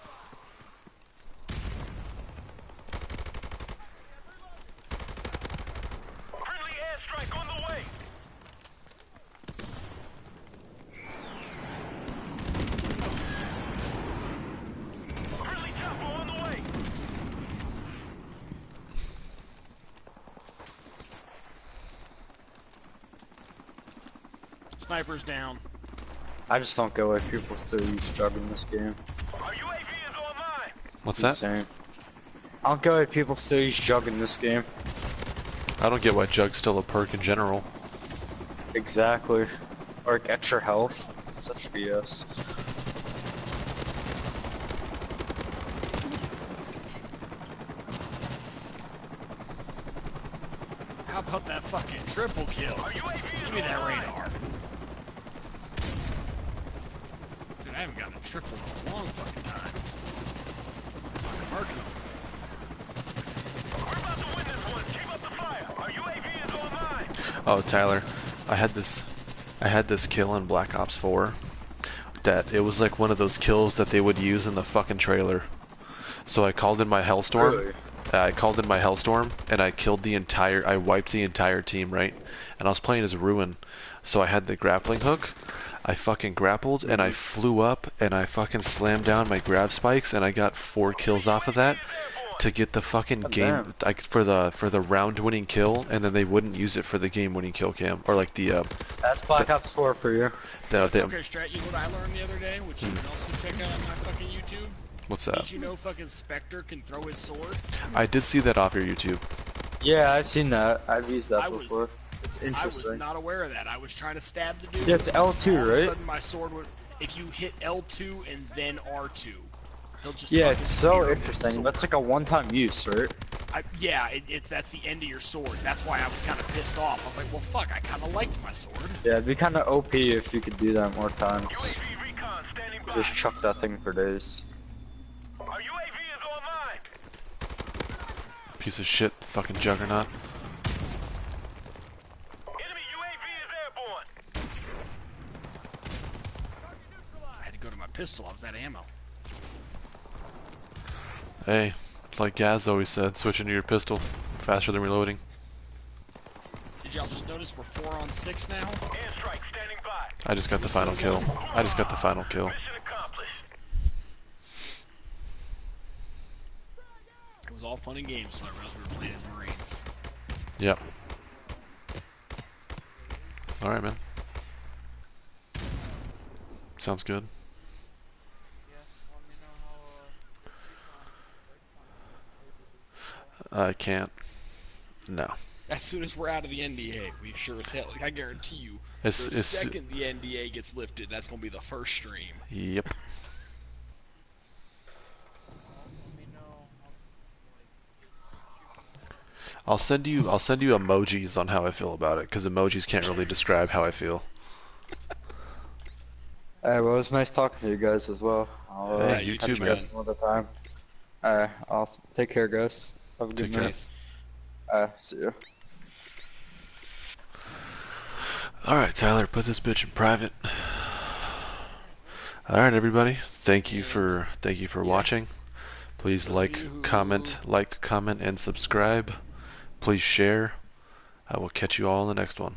Friendly airstrike on the way. Friendly chopper on the way. Sniper's down. I just don't get why people still use Jug in this game. Our UAV is online. What's It's that? insane. I don't get why people still use Jug in this game. I don't get why Jug's still a perk in general. Exactly. Or get your health. Such BS. How about that fucking triple kill? Give me that radar. Dude, I haven't gotten a triple in a long fucking time. Fucking marking them. We're about to win this one. Keep up the fire. Our UAV is online. Oh, Tyler, I had this kill in Black Ops 4 that it was like one of those kills that they would use in the fucking trailer. So I called in my Hellstorm. Really? I called in my Hellstorm and I wiped the entire team, right? And I was playing as Ruin. So I had the grappling hook. I fucking grappled and I flew up and I fucking slammed down my grab spikes and I got 4 kills off of that to get the fucking game for the round winning kill, and then they wouldn't use it for the game winning kill cam or like the That's Black Ops 4 for you. Okay, Strat, you know what I learned the other day, which you can also check out on my fucking YouTube? What's that? Did you know fucking Spectre can throw his sword? I did see that off your YouTube. Yeah, I've seen that. I've used that before. It's I interesting. was not aware of that. I was trying to stab the dude. Yeah, it's L2, all of a right? sudden my sword would... If you hit L2 and then R2, He'll just yeah, fucking it's so spear interesting. sword. That's like a one-time use, right? Yeah, that's the end of your sword. That's why I was kind of pissed off. I was like, well, fuck, I kind of liked my sword. Yeah, it'd be kind of OP if you could do that more times. UAV recon standing by. Just chuck that thing for days. Our UAV is online. Piece of shit, fucking juggernaut. Enemy UAV is airborne. I had to go to my pistol. I was out of ammo. Hey, like Gaz always said, switching to your pistol faster than reloading. Did y'all just notice we're 4 on 6 now? Airstrike standing by. I just got the final kill. I just got the final kill. Mission accomplished. It was all fun and games, so I realized we were playing as Marines. Yep. Alright, man. Sounds good. I can't. No. As soon as we're out of the NDA, we sure as hell, like, I guarantee you, the It's second the NDA gets lifted, that's going to be the first stream. Yep. I'll send you emojis on how I feel about it, because emojis can't really describe how I feel. Alright, well, it was nice talking to you guys as well. I'll Hey, you too, catch man. guys some other time. Alright, awesome. Take care, guys. Have a good Take care. night. See you. Alright, Tyler, put this bitch in private. Alright, everybody. Thank you for watching. Please like, comment, and subscribe. Please share. I will catch you all in the next one.